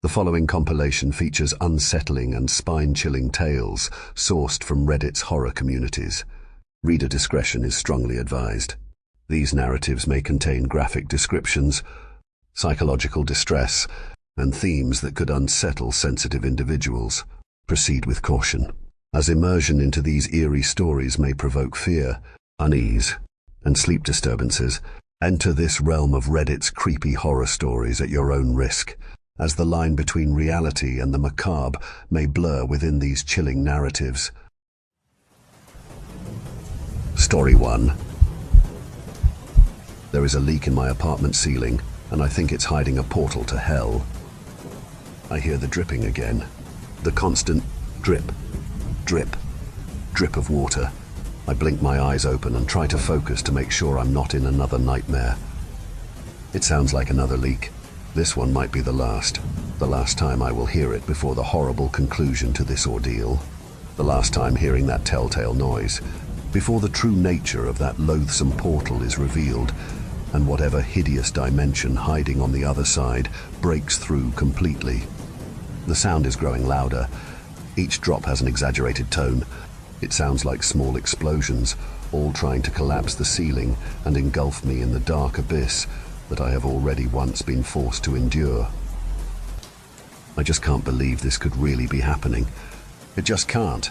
The following compilation features unsettling and spine-chilling tales sourced from Reddit's horror communities. Reader discretion is strongly advised. These narratives may contain graphic descriptions, psychological distress, and themes that could unsettle sensitive individuals. Proceed with caution, as immersion into these eerie stories may provoke fear, unease, and sleep disturbances. Enter this realm of Reddit's creepy horror stories at your own risk, as the line between reality and the macabre may blur within these chilling narratives. Story 1. There is a leak in my apartment ceiling, and I think it's hiding a portal to hell. I hear the dripping again. The constant drip, drip, drip of water. I blink my eyes open and try to focus to make sure I'm not in another nightmare. It sounds like another leak. This one might be the last time I will hear it before the horrible conclusion to this ordeal. The last time hearing that telltale noise, before the true nature of that loathsome portal is revealed, and whatever hideous dimension hiding on the other side breaks through completely. The sound is growing louder. Each drop has an exaggerated tone. It sounds like small explosions, all trying to collapse the ceiling and engulf me in the dark abyss that I have already once been forced to endure. I just can't believe this could really be happening. It just can't.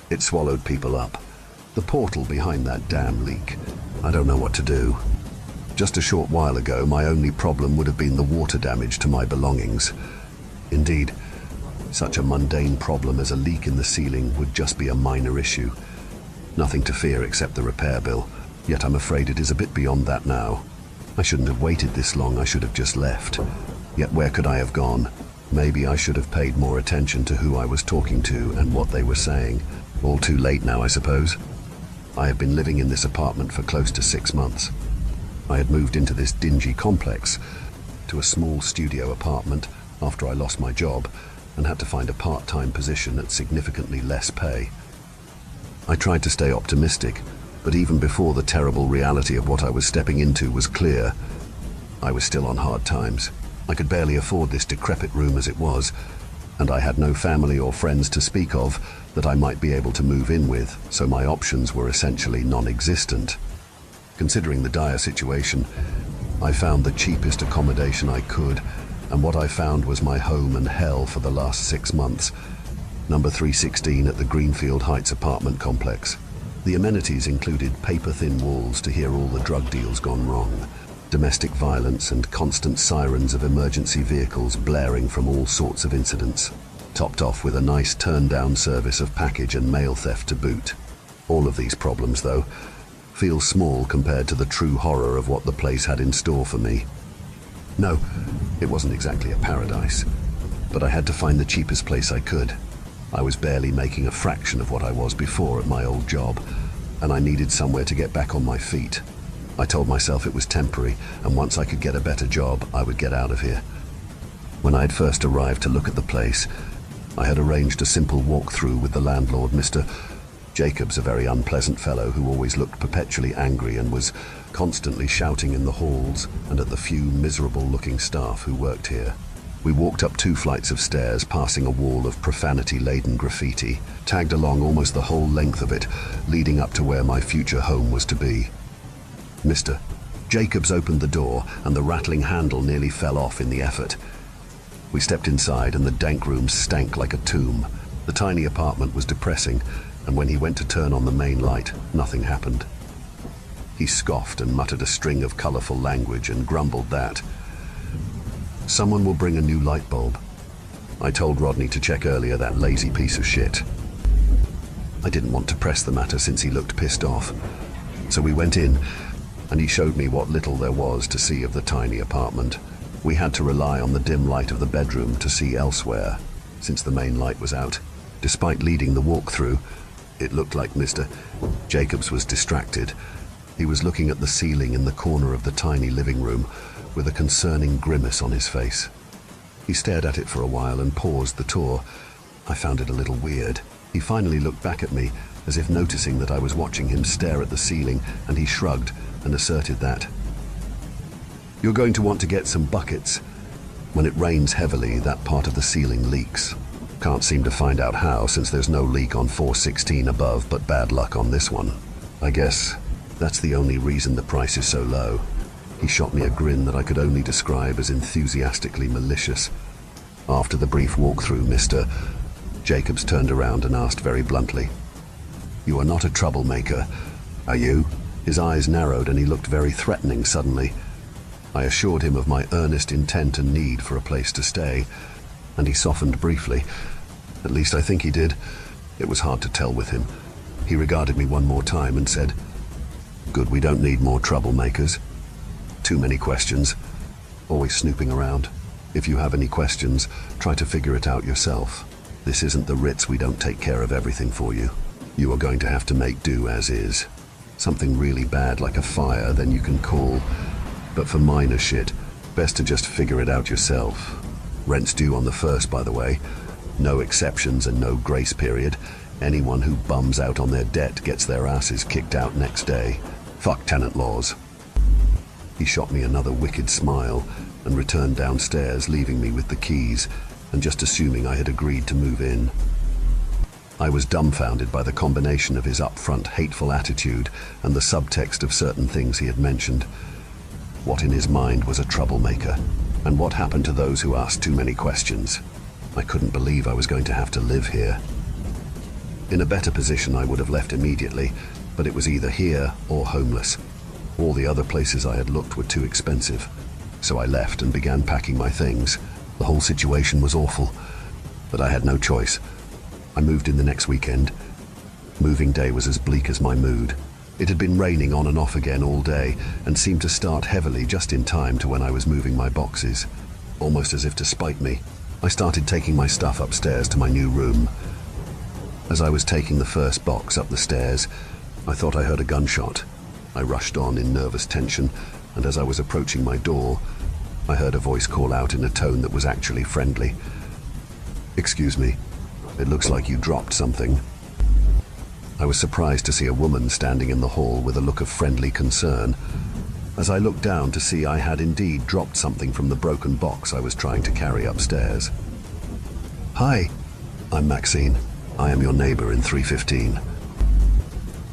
It swallowed people up. The portal behind that damn leak. I don't know what to do. Just a short while ago, my only problem would have been the water damage to my belongings. Indeed, such a mundane problem as a leak in the ceiling would just be a minor issue. Nothing to fear except the repair bill, yet I'm afraid it is a bit beyond that now. I shouldn't have waited this long, I should have just left. Yet where could I have gone? Maybe I should have paid more attention to who I was talking to and what they were saying. All too late now, I suppose. I have been living in this apartment for close to 6 months. I had moved into this dingy complex, to a small studio apartment after I lost my job, and had to find a part-time position at significantly less pay. I tried to stay optimistic, but even before the terrible reality of what I was stepping into was clear, I was still on hard times. I could barely afford this decrepit room as it was, and I had no family or friends to speak of that I might be able to move in with, so my options were essentially non-existent. Considering the dire situation, I found the cheapest accommodation I could, and what I found was my home and hell for the last 6 months. Number 316 at the Greenfield Heights apartment complex. The amenities included paper-thin walls to hear all the drug deals gone wrong, domestic violence and constant sirens of emergency vehicles blaring from all sorts of incidents, topped off with a nice turn-down service of package and mail theft to boot. All of these problems, though, feel small compared to the true horror of what the place had in store for me. No, it wasn't exactly a paradise, but I had to find the cheapest place I could. I was barely making a fraction of what I was before at my old job, and I needed somewhere to get back on my feet. I told myself it was temporary, and once I could get a better job, I would get out of here. When I had first arrived to look at the place, I had arranged a simple walk-through with the landlord, Mr. Jacobs, a very unpleasant fellow who always looked perpetually angry and was constantly shouting in the halls and at the few miserable-looking staff who worked here. We walked up 2 flights of stairs, passing a wall of profanity-laden graffiti, tagged along almost the whole length of it, leading up to where my future home was to be. Mr. Jacobs opened the door, and the rattling handle nearly fell off in the effort. We stepped inside, and the dank room stank like a tomb. The tiny apartment was depressing, and when he went to turn on the main light, nothing happened. He scoffed and muttered a string of colorful language and grumbled that someone will bring a new light bulb. I told Rodney to check earlier, that lazy piece of shit. I didn't want to press the matter since he looked pissed off. So we went in, and he showed me what little there was to see of the tiny apartment. We had to rely on the dim light of the bedroom to see elsewhere, since the main light was out. Despite leading the walk-through, it looked like Mr. Jacobs was distracted. He was looking at the ceiling in the corner of the tiny living room, with a concerning grimace on his face. He stared at it for a while and paused the tour. I found it a little weird. He finally looked back at me, as if noticing that I was watching him stare at the ceiling, and he shrugged and asserted that, "You're going to want to get some buckets." When it rains heavily, that part of the ceiling leaks. Can't seem to find out how, since there's no leak on 416 above, but bad luck on this one. I guess that's the only reason the price is so low. He shot me a grin that I could only describe as enthusiastically malicious. After the brief walkthrough, Mr. Jacobs turned around and asked very bluntly, "You are not a troublemaker, are you?" His eyes narrowed and he looked very threatening suddenly. I assured him of my earnest intent and need for a place to stay, and he softened briefly. At least I think he did. It was hard to tell with him. He regarded me one more time and said, "Good, we don't need more troublemakers. Too many questions. Always snooping around. If you have any questions, try to figure it out yourself. This isn't the Ritz, we don't take care of everything for you. You are going to have to make do as is. Something really bad like a fire, then you can call. But for minor shit, best to just figure it out yourself. Rent's due on the 1st, by the way. No exceptions and no grace period. Anyone who bums out on their debt gets their asses kicked out next day. Fuck tenant laws." He shot me another wicked smile and returned downstairs, leaving me with the keys and just assuming I had agreed to move in. I was dumbfounded by the combination of his upfront hateful attitude and the subtext of certain things he had mentioned. What in his mind was a troublemaker? And what happened to those who asked too many questions? I couldn't believe I was going to have to live here. In a better position I would have left immediately, but it was either here or homeless. All the other places I had looked were too expensive. So I left and began packing my things. The whole situation was awful, but I had no choice. I moved in the next weekend. Moving day was as bleak as my mood. It had been raining on and off again all day and seemed to start heavily just in time to when I was moving my boxes. Almost as if to spite me, I started taking my stuff upstairs to my new room. As I was taking the first box up the stairs, I thought I heard a gunshot. I rushed on in nervous tension, and as I was approaching my door, I heard a voice call out in a tone that was actually friendly. "Excuse me, it looks like you dropped something." I was surprised to see a woman standing in the hall with a look of friendly concern. As I looked down to see I had indeed dropped something from the broken box I was trying to carry upstairs. "Hi, I'm Maxine. I am your neighbor in 315.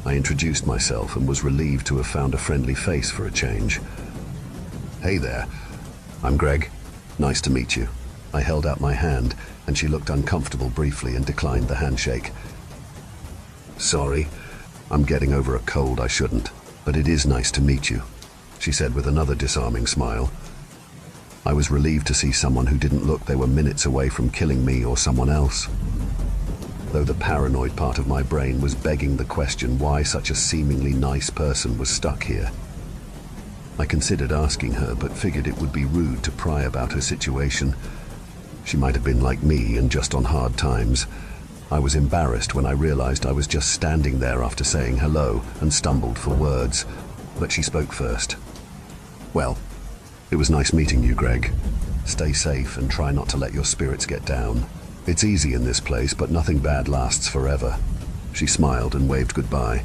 I introduced myself and was relieved to have found a friendly face for a change. "Hey there, I'm Greg. Nice to meet you." I held out my hand, and she looked uncomfortable briefly and declined the handshake. "Sorry, I'm getting over a cold. I shouldn't, but it is nice to meet you," she said with another disarming smile. I was relieved to see someone who didn't look they were minutes away from killing me or someone else. Though the paranoid part of my brain was begging the question why such a seemingly nice person was stuck here. I considered asking her, but figured it would be rude to pry about her situation. She might have been like me and just on hard times. I was embarrassed when I realized I was just standing there after saying hello and stumbled for words, but she spoke first. "Well, it was nice meeting you, Greg. Stay safe and try not to let your spirits get down. It's easy in this place, but nothing bad lasts forever." She smiled and waved goodbye.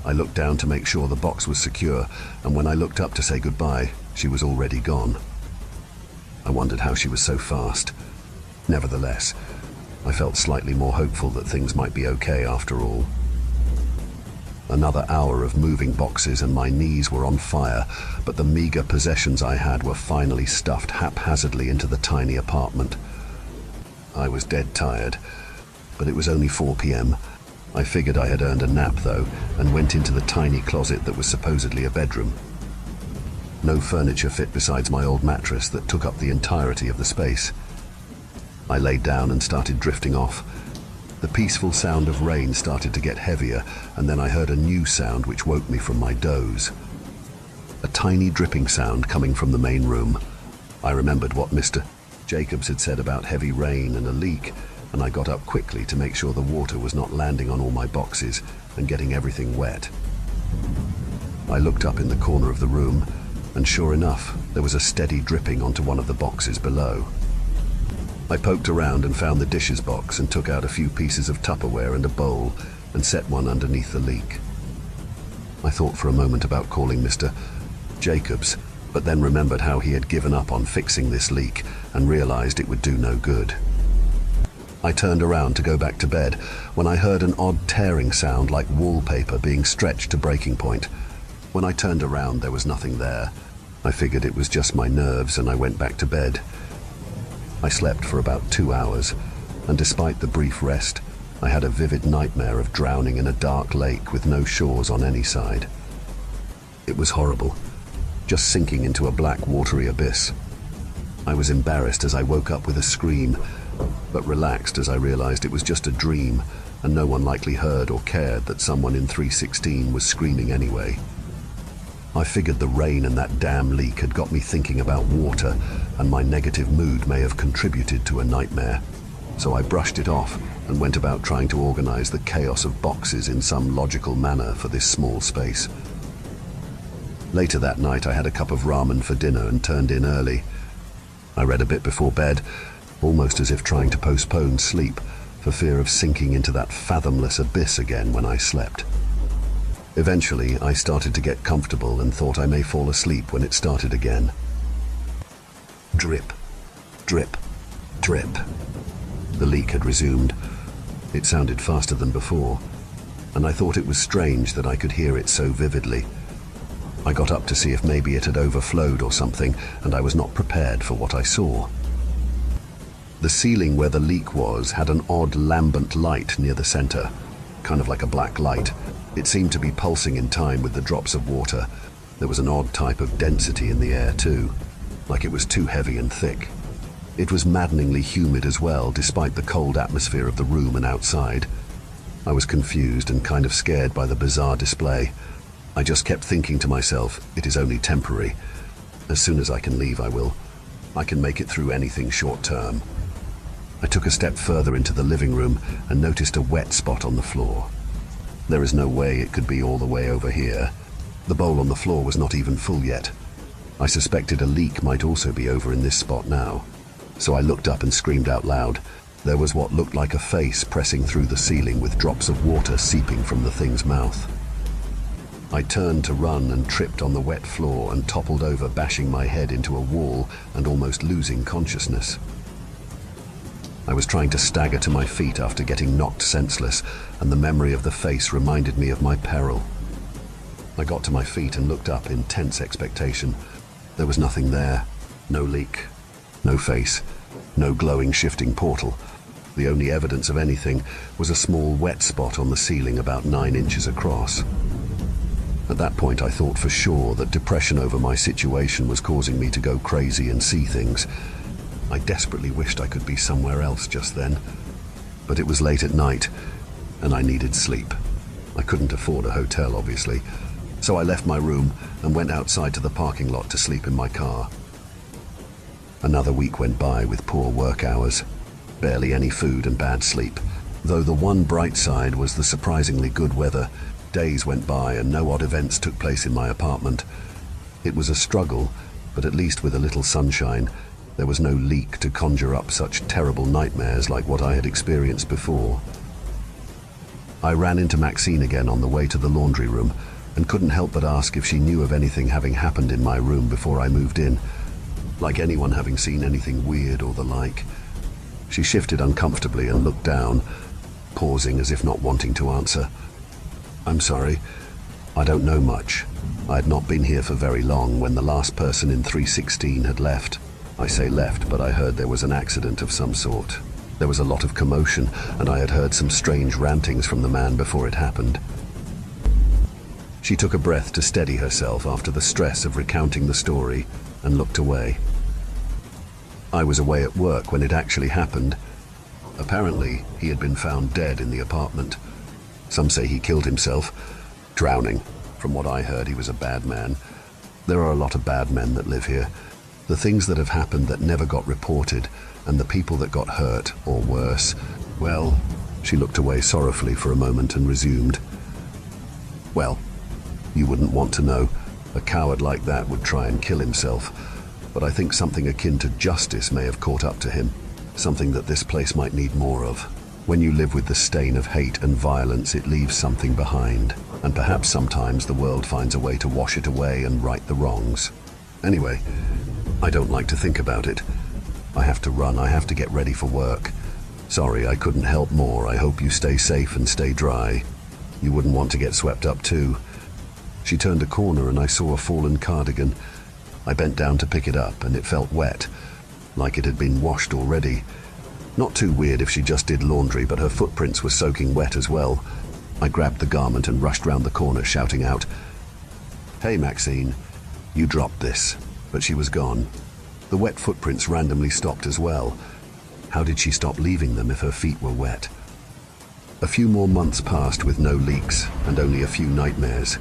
I looked down to make sure the box was secure, and when I looked up to say goodbye, she was already gone. I wondered how she was so fast. Nevertheless, I felt slightly more hopeful that things might be okay after all. Another hour of moving boxes and my knees were on fire, but the meager possessions I had were finally stuffed haphazardly into the tiny apartment. I was dead tired, but it was only 4 p.m. I figured I had earned a nap though, and went into the tiny closet that was supposedly a bedroom. No furniture fit besides my old mattress that took up the entirety of the space. I laid down and started drifting off. The peaceful sound of rain started to get heavier, and then I heard a new sound which woke me from my doze. A tiny dripping sound coming from the main room. I remembered what Mr. Jacobs had said about heavy rain and a leak, and I got up quickly to make sure the water was not landing on all my boxes and getting everything wet. I looked up in the corner of the room, and sure enough, there was a steady dripping onto one of the boxes below. I poked around and found the dishes box and took out a few pieces of Tupperware and a bowl and set one underneath the leak. I thought for a moment about calling Mr. Jacobs, but then remembered how he had given up on fixing this leak and realized it would do no good. I turned around to go back to bed when I heard an odd tearing sound like wallpaper being stretched to breaking point. When I turned around, there was nothing there. I figured it was just my nerves and I went back to bed. I slept for about 2 hours, and despite the brief rest, I had a vivid nightmare of drowning in a dark lake with no shores on any side. It was horrible, just sinking into a black watery abyss. I was embarrassed as I woke up with a scream, but relaxed as I realized it was just a dream and no one likely heard or cared that someone in 316 was screaming anyway. I figured the rain and that damn leak had got me thinking about water, and my negative mood may have contributed to a nightmare. So I brushed it off and went about trying to organize the chaos of boxes in some logical manner for this small space. Later that night I had a cup of ramen for dinner and turned in early. I read a bit before bed, almost as if trying to postpone sleep for fear of sinking into that fathomless abyss again when I slept. Eventually, I started to get comfortable and thought I may fall asleep when it started again. Drip, drip, drip. The leak had resumed. It sounded faster than before, and I thought it was strange that I could hear it so vividly. I got up to see if maybe it had overflowed or something, and I was not prepared for what I saw. The ceiling where the leak was had an odd lambent light near the center, kind of like a black light. It seemed to be pulsing in time with the drops of water. There was an odd type of density in the air too, like it was too heavy and thick. It was maddeningly humid as well, despite the cold atmosphere of the room and outside. I was confused and kind of scared by the bizarre display. I just kept thinking to myself, it is only temporary. As soon as I can leave, I will. I can make it through anything short term. I took a step further into the living room and noticed a wet spot on the floor. There is no way it could be all the way over here. The bowl on the floor was not even full yet. I suspected a leak might also be over in this spot now. So I looked up and screamed out loud. There was what looked like a face pressing through the ceiling with drops of water seeping from the thing's mouth. I turned to run and tripped on the wet floor and toppled over, bashing my head into a wall and almost losing consciousness. I was trying to stagger to my feet after getting knocked senseless, and the memory of the face reminded me of my peril. I got to my feet and looked up in tense expectation. There was nothing there. No leak, no face, no glowing shifting portal. The only evidence of anything was a small wet spot on the ceiling about 9 inches across. At that point I thought for sure that depression over my situation was causing me to go crazy and see things. I desperately wished I could be somewhere else just then, but it was late at night and I needed sleep. I couldn't afford a hotel, obviously, so I left my room and went outside to the parking lot to sleep in my car. Another week went by with poor work hours, barely any food and bad sleep. Though the one bright side was the surprisingly good weather, days went by and no odd events took place in my apartment. It was a struggle, but at least with a little sunshine, there was no leak to conjure up such terrible nightmares like what I had experienced before. I ran into Maxine again on the way to the laundry room and couldn't help but ask if she knew of anything having happened in my room before I moved in, like anyone having seen anything weird or the like. She shifted uncomfortably and looked down, pausing as if not wanting to answer. I'm sorry, I don't know much. I had not been here for very long when the last person in 316 had left. I say left, but I heard there was an accident of some sort. There was a lot of commotion, and I had heard some strange rantings from the man before it happened. She took a breath to steady herself after the stress of recounting the story and looked away. I was away at work when it actually happened. Apparently, he had been found dead in the apartment. Some say he killed himself, drowning. From what I heard, he was a bad man. There are a lot of bad men that live here. The things that have happened that never got reported, and the people that got hurt, or worse, well, she looked away sorrowfully for a moment and resumed. Well, you wouldn't want to know. A coward like that would try and kill himself. But I think something akin to justice may have caught up to him, something that this place might need more of. When you live with the stain of hate and violence, it leaves something behind, and perhaps sometimes the world finds a way to wash it away and right the wrongs. Anyway, I don't like to think about it. I have to run, I have to get ready for work. Sorry, I couldn't help more. I hope you stay safe and stay dry. You wouldn't want to get swept up too. She turned a corner and I saw a fallen cardigan. I bent down to pick it up and it felt wet, like it had been washed already. Not too weird if she just did laundry, but her footprints were soaking wet as well. I grabbed the garment and rushed round the corner, shouting out, "Hey, Maxine, you dropped this." But she was gone. The wet footprints randomly stopped as well. How did she stop leaving them if her feet were wet? A few more months passed with no leaks and only a few nightmares.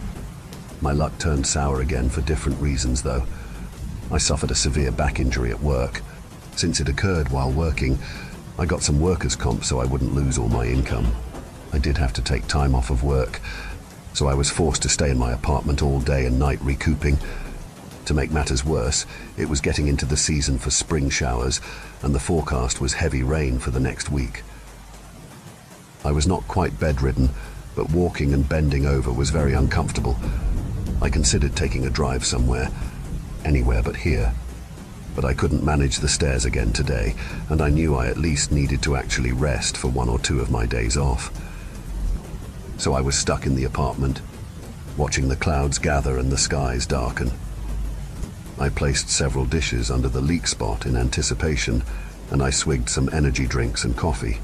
My luck turned sour again for different reasons, though. I suffered a severe back injury at work. Since it occurred while working, I got some workers' comp so I wouldn't lose all my income. I did have to take time off of work, so I was forced to stay in my apartment all day and night recouping. To make matters worse, it was getting into the season for spring showers, and the forecast was heavy rain for the next week. I was not quite bedridden, but walking and bending over was very uncomfortable. I considered taking a drive somewhere, anywhere but here. But I couldn't manage the stairs again today, and I knew I at least needed to actually rest for 1 or 2 of my days off. So I was stuck in the apartment, watching the clouds gather and the skies darken. I placed several dishes under the leak spot in anticipation, and I swigged some energy drinks and coffee.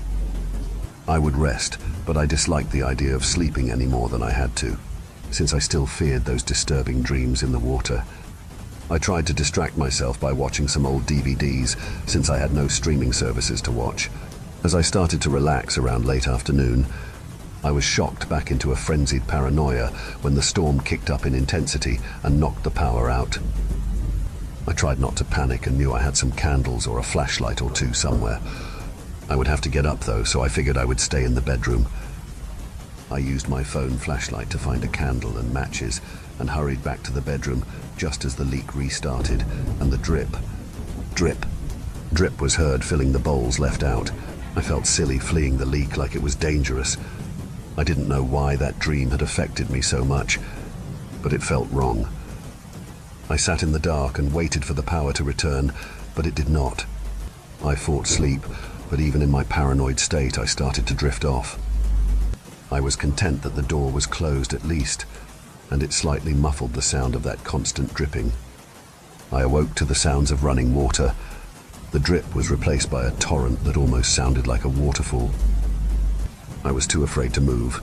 I would rest, but I disliked the idea of sleeping any more than I had to, since I still feared those disturbing dreams in the water. I tried to distract myself by watching some old DVDs, since I had no streaming services to watch. As I started to relax around late afternoon, I was shocked back into a frenzied paranoia when the storm kicked up in intensity and knocked the power out. I tried not to panic and knew I had some candles or a flashlight or two somewhere. I would have to get up though, so I figured I would stay in the bedroom. I used my phone flashlight to find a candle and matches and hurried back to the bedroom just as the leak restarted and the drip was heard filling the bowls left out. I felt silly fleeing the leak like it was dangerous. I didn't know why that dream had affected me so much, but it felt wrong. I sat in the dark and waited for the power to return, but it did not. I fought sleep, but even in my paranoid state, I started to drift off. I was content that the door was closed at least, and it slightly muffled the sound of that constant dripping. I awoke to the sounds of running water. The drip was replaced by a torrent that almost sounded like a waterfall. I was too afraid to move,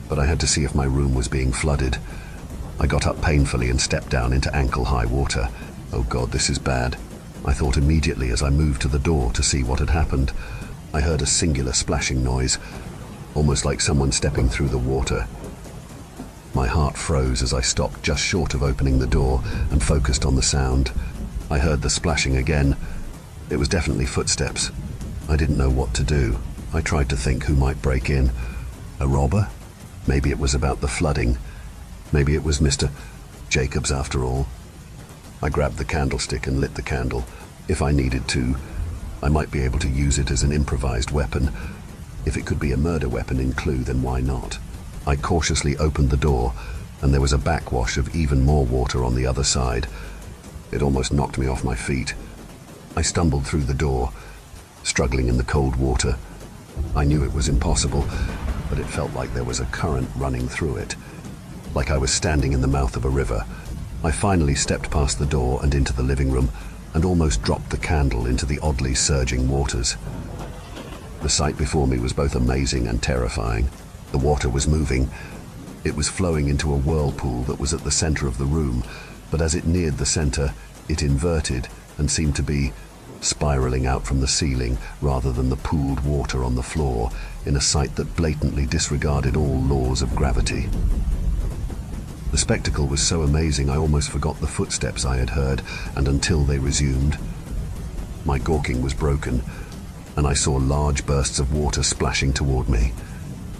but I had to see if my room was being flooded. I got up painfully and stepped down into ankle-high water. Oh God, this is bad. I thought immediately as I moved to the door to see what had happened. I heard a singular splashing noise, almost like someone stepping through the water. My heart froze as I stopped just short of opening the door and focused on the sound. I heard the splashing again. It was definitely footsteps. I didn't know what to do. I tried to think who might break in. A robber? Maybe it was about the flooding. Maybe it was Mr. Jacobs after all. I grabbed the candlestick and lit the candle. If I needed to, I might be able to use it as an improvised weapon. If it could be a murder weapon in Clue, then why not? I cautiously opened the door, and there was a backwash of even more water on the other side. It almost knocked me off my feet. I stumbled through the door, struggling in the cold water. I knew it was impossible, but it felt like there was a current running through it, like I was standing in the mouth of a river. I finally stepped past the door and into the living room, and almost dropped the candle into the oddly surging waters. The sight before me was both amazing and terrifying. The water was moving. It was flowing into a whirlpool that was at the center of the room, but as it neared the center, it inverted and seemed to be spiraling out from the ceiling rather than the pooled water on the floor, in a sight that blatantly disregarded all laws of gravity. The spectacle was so amazing I almost forgot the footsteps I had heard, and until they resumed, my gawking was broken, and I saw large bursts of water splashing toward me.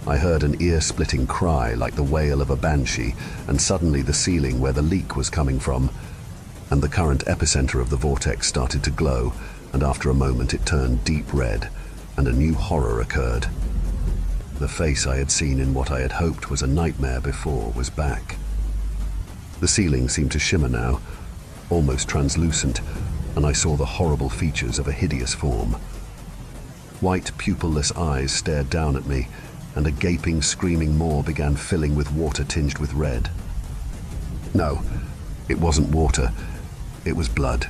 I heard an ear-splitting cry like the wail of a banshee, and suddenly the ceiling where the leak was coming from and the current epicenter of the vortex started to glow, and after a moment it turned deep red, and a new horror occurred. The face I had seen in what I had hoped was a nightmare before was back. The ceiling seemed to shimmer now, almost translucent, and I saw the horrible features of a hideous form. White, pupilless eyes stared down at me, and a gaping, screaming maw began filling with water tinged with red. No, it wasn't water. It was blood.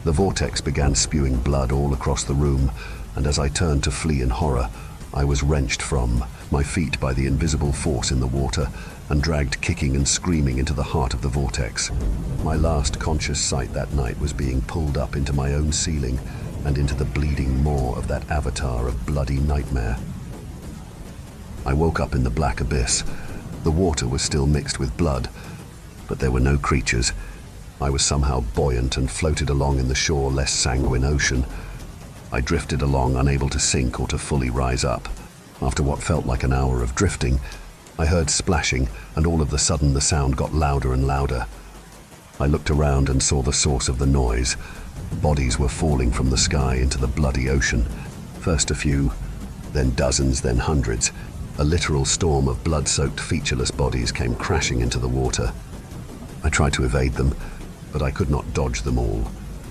The vortex began spewing blood all across the room, and as I turned to flee in horror, I was wrenched from my feet by the invisible force in the water and dragged kicking and screaming into the heart of the vortex. My last conscious sight that night was being pulled up into my own ceiling and into the bleeding maw of that avatar of bloody nightmare. I woke up in the black abyss. The water was still mixed with blood, but there were no creatures. I was somehow buoyant and floated along in the shore-less sanguine ocean. I drifted along, unable to sink or to fully rise up. After what felt like an hour of drifting, I heard splashing, and all of a sudden the sound got louder and louder. I looked around and saw the source of the noise. Bodies were falling from the sky into the bloody ocean. First a few, then dozens, then hundreds. A literal storm of blood-soaked, featureless bodies came crashing into the water. I tried to evade them, but I could not dodge them all,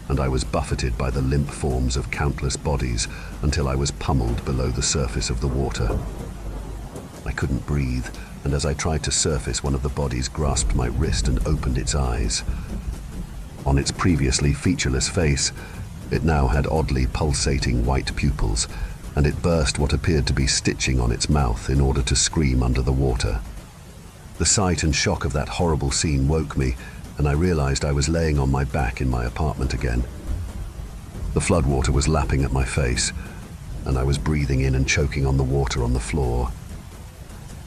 and I was buffeted by the limp forms of countless bodies until I was pummeled below the surface of the water. I couldn't breathe, and as I tried to surface, one of the bodies grasped my wrist and opened its eyes. On its previously featureless face, it now had oddly pulsating white pupils, and it burst what appeared to be stitching on its mouth in order to scream under the water. The sight and shock of that horrible scene woke me, and I realized I was laying on my back in my apartment again. The floodwater was lapping at my face, and I was breathing in and choking on the water on the floor.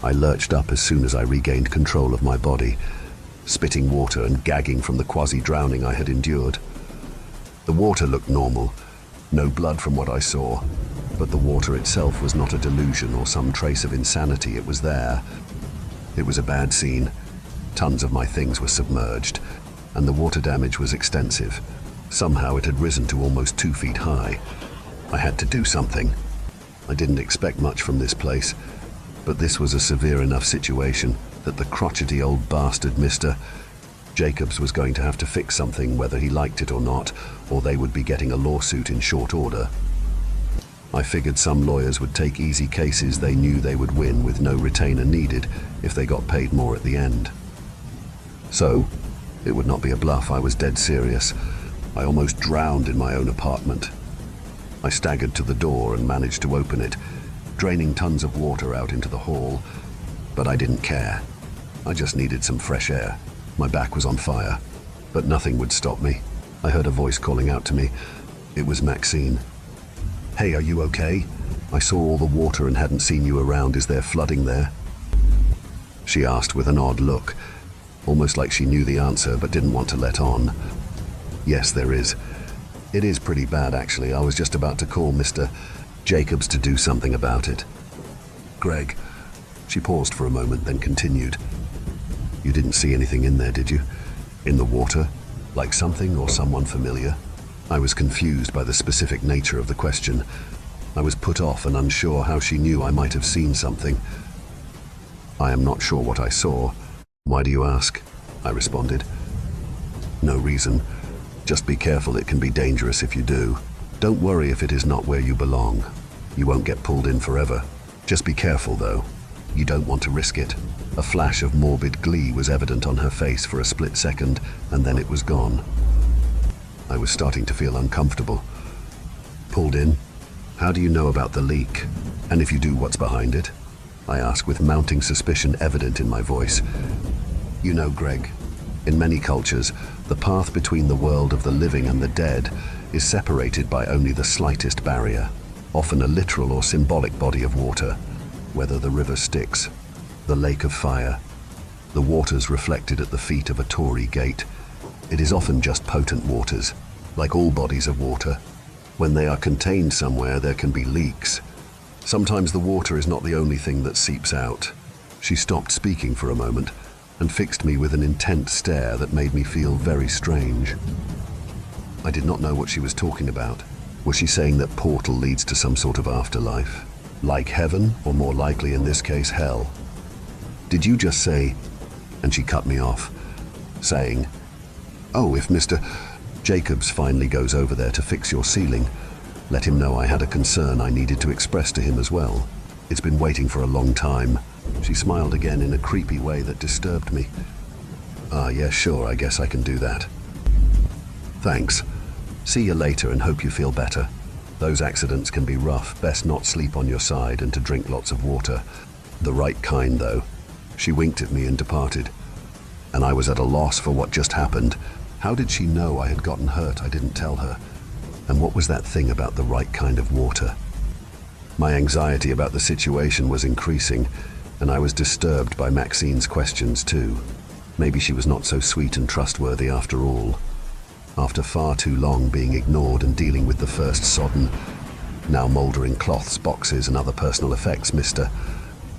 I lurched up as soon as I regained control of my body, spitting water and gagging from the quasi-drowning I had endured. The water looked normal, no blood from what I saw, but the water itself was not a delusion or some trace of insanity. It was there. It was a bad scene. Tons of my things were submerged, and the water damage was extensive. Somehow it had risen to almost 2 feet high. I had to do something. I didn't expect much from this place, but this was a severe enough situation that the crotchety old bastard Mr. Jacobs was going to have to fix something whether he liked it or not, or they would be getting a lawsuit in short order. I figured some lawyers would take easy cases they knew they would win with no retainer needed if they got paid more at the end. So, it would not be a bluff. I was dead serious. I almost drowned in my own apartment. I staggered to the door and managed to open it, draining tons of water out into the hall, but I didn't care. I just needed some fresh air. My back was on fire, but nothing would stop me. I heard a voice calling out to me. It was Maxine. "Hey, are you okay? I saw all the water and hadn't seen you around. Is there flooding there?" She asked with an odd look, almost like she knew the answer but didn't want to let on. "Yes, there is. It is pretty bad, actually. I was just about to call Mr. Jacobs to do something about it." "Greg." She paused for a moment, then continued. "You didn't see anything in there, did you? In the water? Like something or someone familiar?" I was confused by the specific nature of the question. I was put off and unsure how she knew I might have seen something. "I am not sure what I saw." "Why do you ask?" I responded. "No reason. Just be careful. It can be dangerous if you do. Don't worry if it is not where you belong. You won't get pulled in forever. Just be careful, though. You don't want to risk it." A flash of morbid glee was evident on her face for a split second, and then it was gone. I was starting to feel uncomfortable. "Pulled in? How do you know about the leak? And if you do, what's behind it?" I asked with mounting suspicion evident in my voice. "You know, Greg, in many cultures, the path between the world of the living and the dead is separated by only the slightest barrier, often a literal or symbolic body of water, whether the river Styx, the lake of fire, the waters reflected at the feet of a Tory gate. It is often just potent waters, like all bodies of water. When they are contained somewhere, there can be leaks. Sometimes the water is not the only thing that seeps out." She stopped speaking for a moment and fixed me with an intent stare that made me feel very strange. I did not know what she was talking about. Was she saying that portal leads to some sort of afterlife? Like heaven, or more likely in this case, hell? "Did you just say..." And she cut me off, saying, "Oh, if Mr. Jacobs finally goes over there to fix your ceiling. Let him know I had a concern I needed to express to him as well. It's been waiting for a long time. She smiled again in a creepy way that disturbed me. Ah, yeah, sure, I guess I can do that. Thanks. See you later and hope you feel better. Those accidents can be rough. Best not sleep on your side and to drink lots of water. The right kind, though. She winked at me and departed. And I was at a loss for what just happened. How did she know I had gotten hurt? I didn't tell her. And what was that thing about the right kind of water? My anxiety about the situation was increasing, and I was disturbed by Maxine's questions too. Maybe she was not so sweet and trustworthy after all. After far too long being ignored and dealing with the first sodden, now mouldering cloths, boxes and other personal effects, Mr.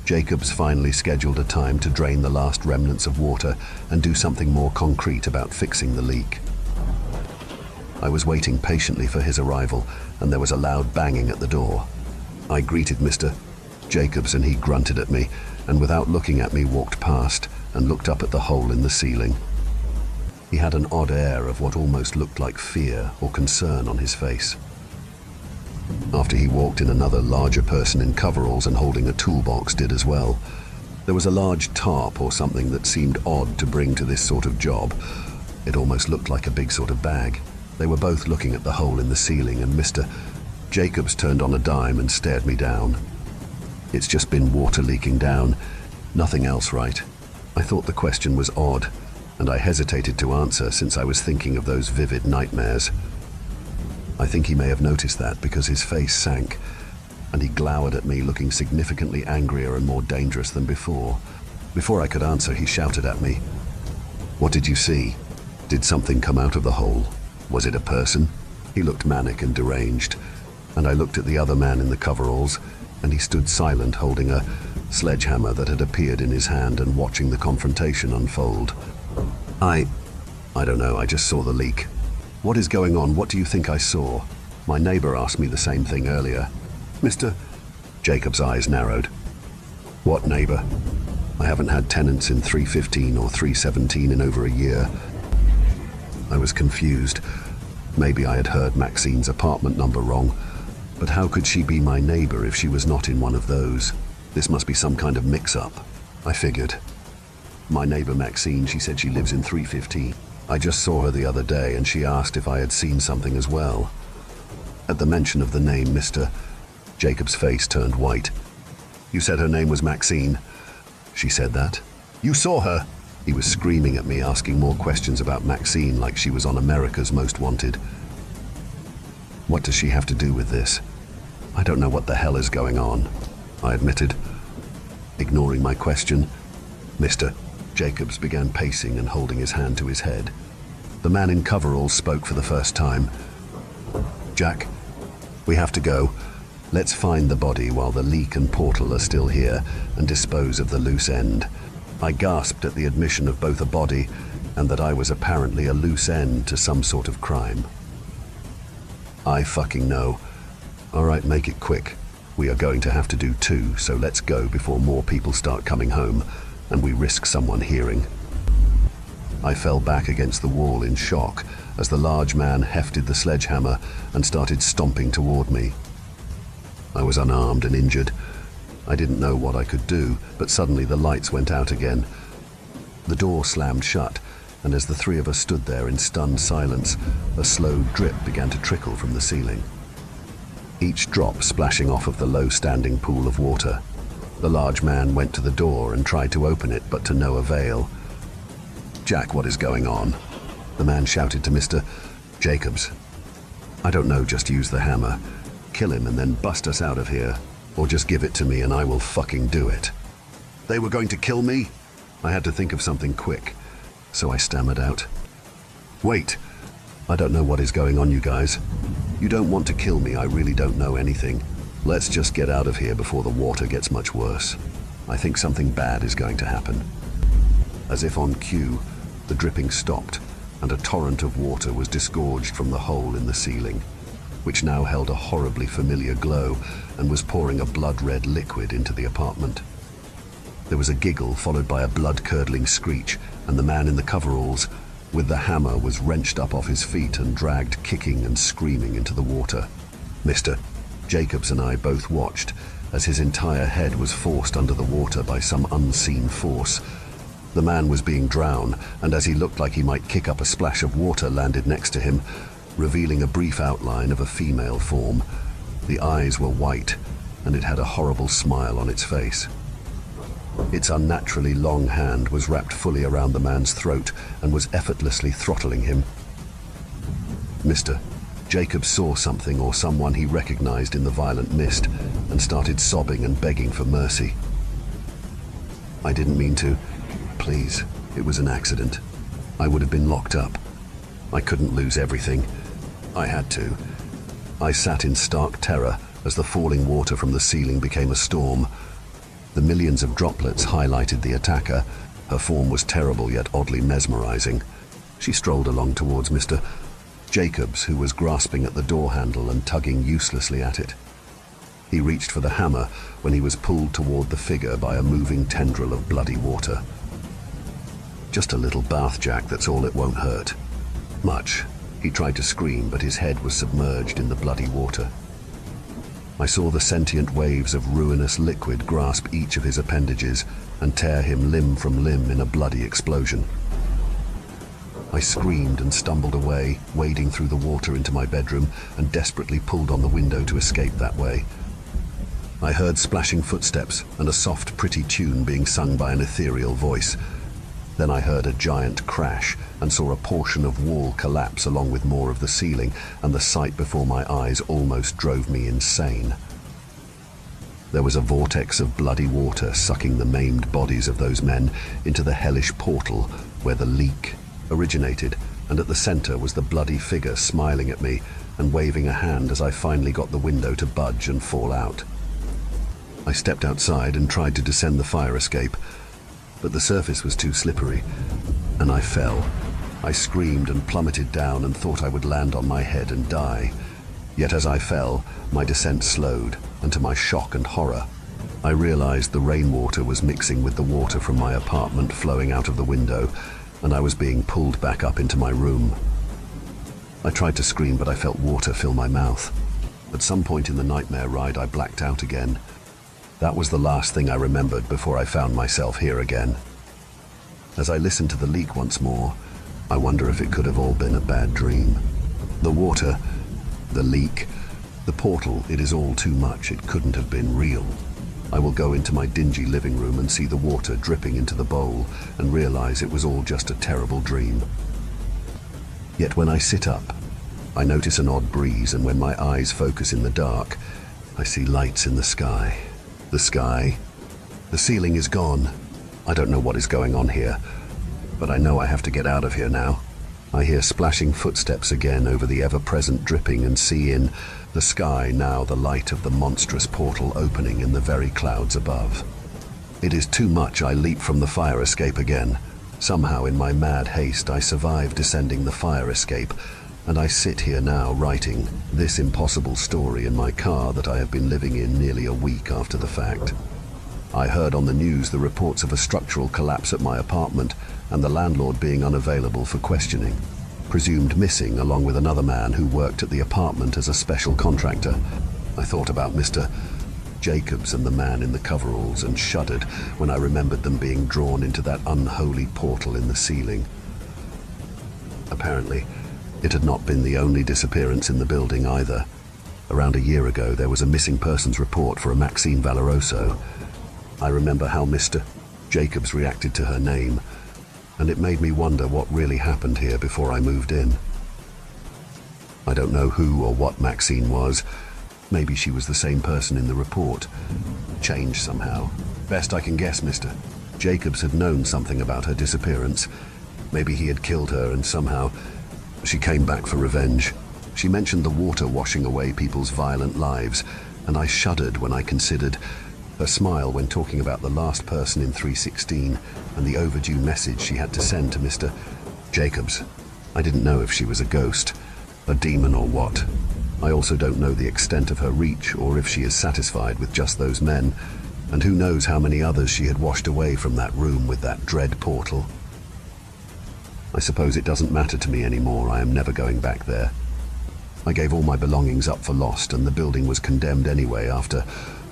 Jacobs finally scheduled a time to drain the last remnants of water and do something more concrete about fixing the leak. I was waiting patiently for his arrival, and there was a loud banging at the door. I greeted Mr. Jacobs and he grunted at me, and without looking at me walked past and looked up at the hole in the ceiling. He had an odd air of what almost looked like fear or concern on his face. After he walked in, another larger person in coveralls and holding a toolbox did as well. There was a large tarp or something that seemed odd to bring to this sort of job. It almost looked like a big sort of bag. They were both looking at the hole in the ceiling, and Mr. Jacobs turned on a dime and stared me down. It's just been water leaking down. Nothing else, right? I thought the question was odd, and I hesitated to answer since I was thinking of those vivid nightmares. I think he may have noticed that because his face sank, and he glowered at me, looking significantly angrier and more dangerous than before. Before I could answer, he shouted at me. What did you see? Did something come out of the hole? Was it a person? He looked manic and deranged, and I looked at the other man in the coveralls, and he stood silent, holding a sledgehammer that had appeared in his hand and watching the confrontation unfold. I don't know, I just saw the leak. What is going on? What do you think I saw? My neighbor asked me the same thing earlier. Mr. Jacob's eyes narrowed. What neighbor? I haven't had tenants in 315 or 317 in over a year. I was confused. Maybe I had heard Maxine's apartment number wrong, but how could she be my neighbor if she was not in one of those? This must be some kind of mix-up, I figured. My neighbor Maxine, she said she lives in 315. I just saw her the other day and she asked if I had seen something as well. At the mention of the name Mr. Jacob's face turned white. You said her name was Maxine? She said that? You saw her? He was screaming at me, asking more questions about Maxine like she was on America's Most Wanted. What does she have to do with this? I don't know what the hell is going on, I admitted. Ignoring my question, Mr. Jacobs began pacing and holding his hand to his head. The man in coveralls spoke for the first time. Jack, we have to go. Let's find the body while the leak and portal are still here and dispose of the loose end. I gasped at the admission of both a body and that I was apparently a loose end to some sort of crime. I fucking know. All right, make it quick. We are going to have to do two, so let's go before more people start coming home and we risk someone hearing. I fell back against the wall in shock as the large man hefted the sledgehammer and started stomping toward me. I was unarmed and injured. I didn't know what I could do, but suddenly the lights went out again. The door slammed shut, and as the three of us stood there in stunned silence, a slow drip began to trickle from the ceiling. Each drop splashing off of the low-standing pool of water. The large man went to the door and tried to open it, but to no avail. Jack, what is going on? The man shouted to Mr. Jacobs. I don't know, just use the hammer. Kill him and then bust us out of here. Or just give it to me and I will fucking do it. They were going to kill me? I had to think of something quick, so I stammered out. Wait, I don't know what is going on, you guys. You don't want to kill me, I really don't know anything. Let's just get out of here before the water gets much worse. I think something bad is going to happen. As if on cue, the dripping stopped, and a torrent of water was disgorged from the hole in the ceiling, which now held a horribly familiar glow and was pouring a blood-red liquid into the apartment. There was a giggle followed by a blood-curdling screech, and the man in the coveralls with the hammer, was wrenched up off his feet and dragged kicking and screaming into the water. Mr. Jacobs and I both watched as his entire head was forced under the water by some unseen force. The man was being drowned, and as he looked like he might kick up, a splash of water landed next to him, revealing a brief outline of a female form. The eyes were white, and it had a horrible smile on its face. Its unnaturally long hand was wrapped fully around the man's throat and was effortlessly throttling him. Mr. Jacobs saw something or someone he recognized in the violent mist and started sobbing and begging for mercy. "I didn't mean to. Please, it was an accident. I would have been locked up. I couldn't lose everything. I had to." I sat in stark terror as the falling water from the ceiling became a storm. The millions of droplets highlighted the attacker. Her form was terrible yet oddly mesmerizing. She strolled along towards Mr. Jacobs, who was grasping at the door handle and tugging uselessly at it. He reached for the hammer when he was pulled toward the figure by a moving tendril of bloody water. "Just a little bath, Jack, that's all, it won't hurt." "Much." He tried to scream, but his head was submerged in the bloody water. I saw the sentient waves of ruinous liquid grasp each of his appendages and tear him limb from limb in a bloody explosion. I screamed and stumbled away, wading through the water into my bedroom, and desperately pulled on the window to escape that way. I heard splashing footsteps and a soft, pretty tune being sung by an ethereal voice. Then I heard a giant crash and saw a portion of wall collapse along with more of the ceiling, and the sight before my eyes almost drove me insane. There was a vortex of bloody water sucking the maimed bodies of those men into the hellish portal where the leak originated, and at the center was the bloody figure smiling at me and waving a hand as I finally got the window to budge and fall out. I stepped outside and tried to descend the fire escape, but the surface was too slippery, and I fell. I screamed and plummeted down and thought I would land on my head and die. Yet as I fell, my descent slowed, and to my shock and horror, I realized the rainwater was mixing with the water from my apartment flowing out of the window, and I was being pulled back up into my room. I tried to scream, but I felt water fill my mouth. At some point in the nightmare ride, I blacked out again. That was the last thing I remembered before I found myself here again. As I listened to the leak once more, I wonder if it could have all been a bad dream. The water, the leak, the portal, it is all too much. It couldn't have been real. I will go into my dingy living room and see the water dripping into the bowl and realize it was all just a terrible dream. Yet when I sit up, I notice an odd breeze, and when my eyes focus in the dark, I see lights in the sky. The ceiling is gone. I don't know what is going on here, but I know I have to get out of here now. I hear splashing footsteps again over the ever-present dripping and see in the sky now the light of the monstrous portal opening in the very clouds above. It is too much. I leap from the fire escape again. Somehow in my mad haste I survive descending the fire escape, and I sit here now writing this impossible story in my car that I have been living in nearly a week after the fact. I heard on the news the reports of a structural collapse at my apartment and the landlord being unavailable for questioning, presumed missing along with another man who worked at the apartment as a special contractor. I thought about Mr. Jacobs and the man in the coveralls and shuddered when I remembered them being drawn into that unholy portal in the ceiling. Apparently, it had not been the only disappearance in the building either. Around a year ago, there was a missing persons report for a Maxine Valoroso. I remember how Mr. Jacobs reacted to her name, and it made me wonder what really happened here before I moved in. I don't know who or what Maxine was. Maybe she was the same person in the report, changed somehow. Best I can guess, Mr. Jacobs had known something about her disappearance. Maybe he had killed her and somehow she came back for revenge. She mentioned the water washing away people's violent lives, and I shuddered when I considered her smile when talking about the last person in 316 and the overdue message she had to send to Mr. Jacobs. I didn't know if she was a ghost, a demon, or what. I also don't know the extent of her reach or if she is satisfied with just those men, and who knows how many others she had washed away from that room with that dread portal. I suppose it doesn't matter to me anymore. I am never going back there. I gave all my belongings up for lost, and the building was condemned anyway after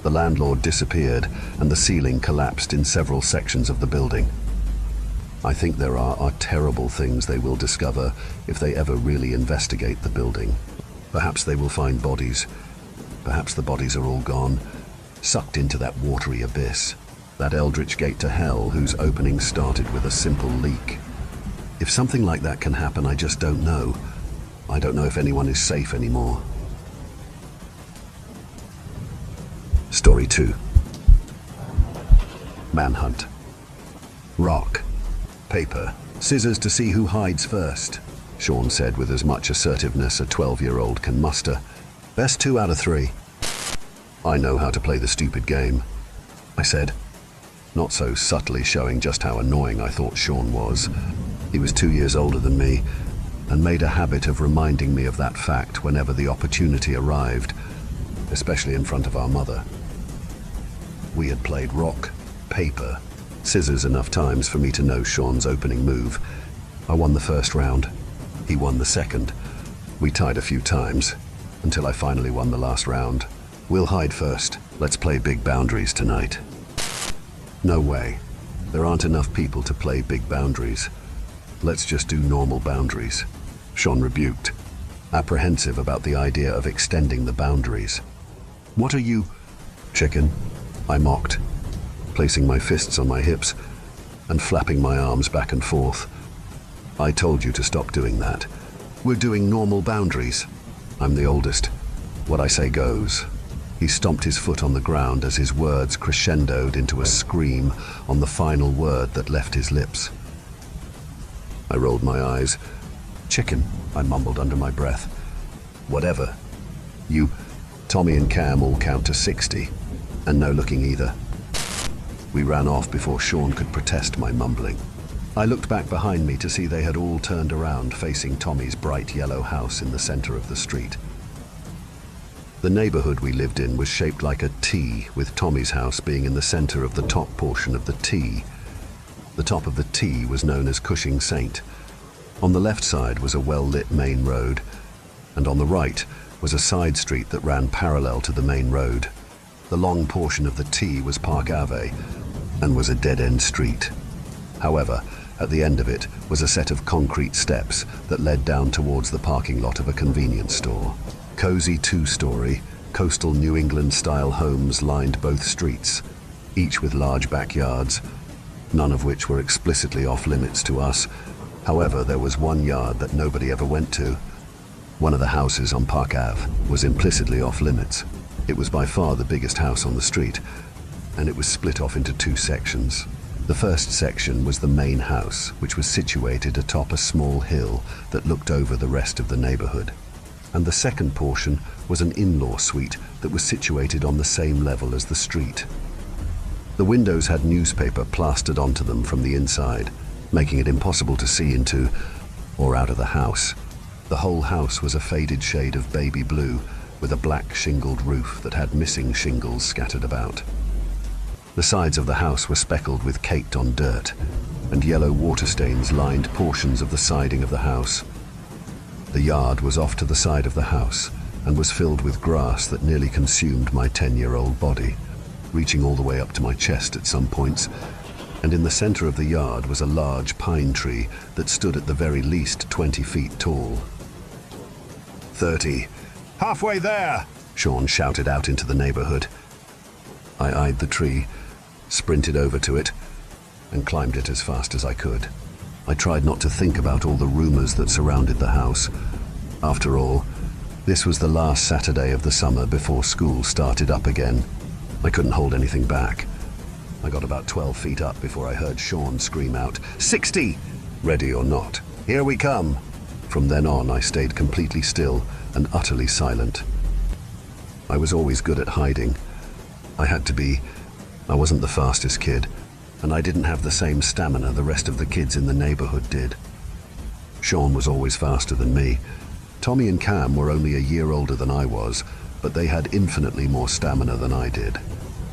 the landlord disappeared and the ceiling collapsed in several sections of the building. I think there are terrible things they will discover if they ever really investigate the building. Perhaps they will find bodies. Perhaps the bodies are all gone, sucked into that watery abyss, that eldritch gate to hell whose opening started with a simple leak. If something like that can happen, I just don't know. I don't know if anyone is safe anymore. Story 2. Manhunt. Rock, paper, scissors to see who hides first, Sean said with as much assertiveness a 12-year-old can muster. Best 2 out of 3. I know how to play the stupid game, I said, not so subtly showing just how annoying I thought Sean was. He was 2 years older than me, and made a habit of reminding me of that fact whenever the opportunity arrived, especially in front of our mother. We had played rock, paper, scissors enough times for me to know Sean's opening move. I won the first round. He won the second. We tied a few times, until I finally won the last round. We'll hide first. Let's play big boundaries tonight. No way. There aren't enough people to play big boundaries. Let's just do normal boundaries, Sean rebuked, apprehensive about the idea of extending the boundaries. What are you, chicken? I mocked, placing my fists on my hips and flapping my arms back and forth. I told you to stop doing that. We're doing normal boundaries. I'm the oldest. What I say goes. He stomped his foot on the ground as his words crescendoed into a scream on the final word that left his lips. I rolled my eyes. Chicken, I mumbled under my breath. Whatever. You, Tommy and Cam all count to 60, and no looking either. We ran off before Sean could protest my mumbling. I looked back behind me to see they had all turned around facing Tommy's bright yellow house in the center of the street. The neighborhood we lived in was shaped like a T, with Tommy's house being in the center of the top portion of the T. The top of the T was known as Cushing Saint. On the left side was a well-lit main road, and on the right was a side street that ran parallel to the main road. The long portion of the T was Park Ave, and was a dead-end street. However, at the end of it was a set of concrete steps that led down towards the parking lot of a convenience store. Cozy 2-story, coastal New England-style homes lined both streets, each with large backyards, none of which were explicitly off-limits to us. However, there was one yard that nobody ever went to. One of the houses on Park Ave was implicitly off-limits. It was by far the biggest house on the street, and it was split off into 2 sections. The first section was the main house, which was situated atop a small hill that looked over the rest of the neighborhood. And the second portion was an in-law suite that was situated on the same level as the street. The windows had newspaper plastered onto them from the inside, making it impossible to see into or out of the house. The whole house was a faded shade of baby blue, with a black shingled roof that had missing shingles scattered about. The sides of the house were speckled with caked-on dirt, and yellow water stains lined portions of the siding of the house. The yard was off to the side of the house and was filled with grass that nearly consumed my 10-year-old body, reaching all the way up to my chest at some points, and in the center of the yard was a large pine tree that stood at the very least 20 feet tall. 30. Halfway there, Sean shouted out into the neighborhood. I eyed the tree, sprinted over to it, and climbed it as fast as I could. I tried not to think about all the rumors that surrounded the house. After all, this was the last Saturday of the summer before school started up again. I couldn't hold anything back. I got about 12 feet up before I heard Sean scream out, 60! Ready or not, here we come! From then on, I stayed completely still and utterly silent. I was always good at hiding. I had to be. I wasn't the fastest kid, and I didn't have the same stamina the rest of the kids in the neighborhood did. Sean was always faster than me. Tommy and Cam were only a year older than I was, but they had infinitely more stamina than I did.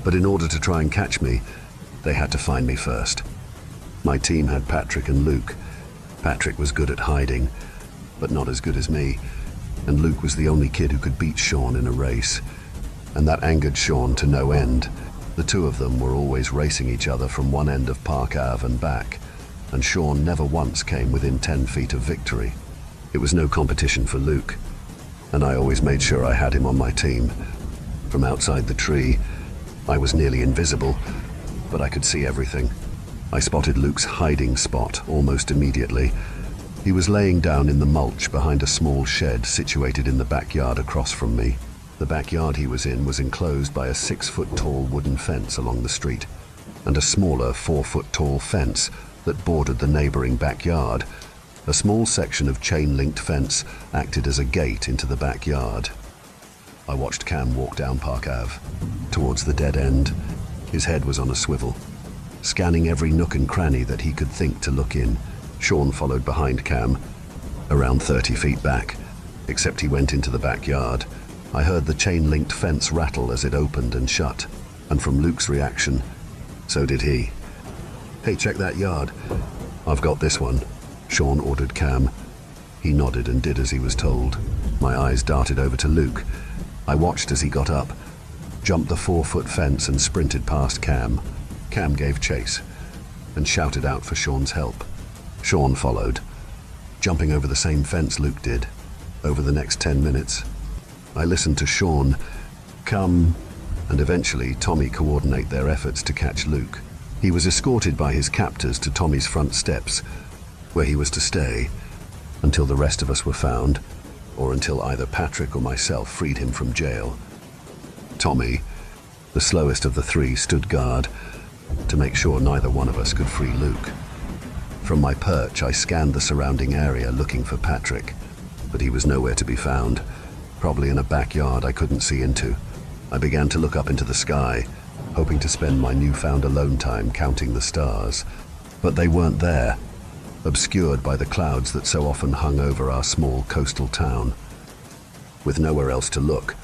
But in order to try and catch me, they had to find me first. My team had Patrick and Luke, Patrick was good at hiding, but not as good as me, and Luke was the only kid who could beat Sean in a race. And that angered Sean to no end. The two of them were always racing each other from one end of Park Ave and back, and Sean never once came within 10 feet of victory. It was no competition for Luke, and I always made sure I had him on my team. From outside the tree, I was nearly invisible, but I could see everything. I spotted Luke's hiding spot almost immediately. He was laying down in the mulch behind a small shed situated in the backyard across from me. The backyard he was in was enclosed by a 6-foot-tall wooden fence along the street, and a smaller 4-foot-tall fence that bordered the neighboring backyard. A small section of chain-linked fence acted as a gate into the backyard. I watched Cam walk down Park Ave, towards the dead end. His head was on a swivel, scanning every nook and cranny that he could think to look in. Sean followed behind Cam, around 30 feet back, except he went into the backyard. I heard the chain-linked fence rattle as it opened and shut, and from Luke's reaction, so did he. "Hey, check that yard. I've got this one," Sean ordered Cam. He nodded and did as he was told. My eyes darted over to Luke. I watched as he got up, jumped the 4-foot fence and sprinted past Cam. Cam gave chase and shouted out for Sean's help. Sean followed, jumping over the same fence Luke did. Over the next 10 minutes, I listened to Sean, Cam, and eventually Tommy coordinate their efforts to catch Luke. He was escorted by his captors to Tommy's front steps, where he was to stay until the rest of us were found, or until either Patrick or myself freed him from jail. Tommy, the slowest of the three, stood guard to make sure neither one of us could free Luke. From my perch, I scanned the surrounding area looking for Patrick, but he was nowhere to be found, probably in a backyard I couldn't see into. I began to look up into the sky, hoping to spend my newfound alone time counting the stars, but they weren't there, obscured by the clouds that so often hung over our small coastal town. With nowhere else to look,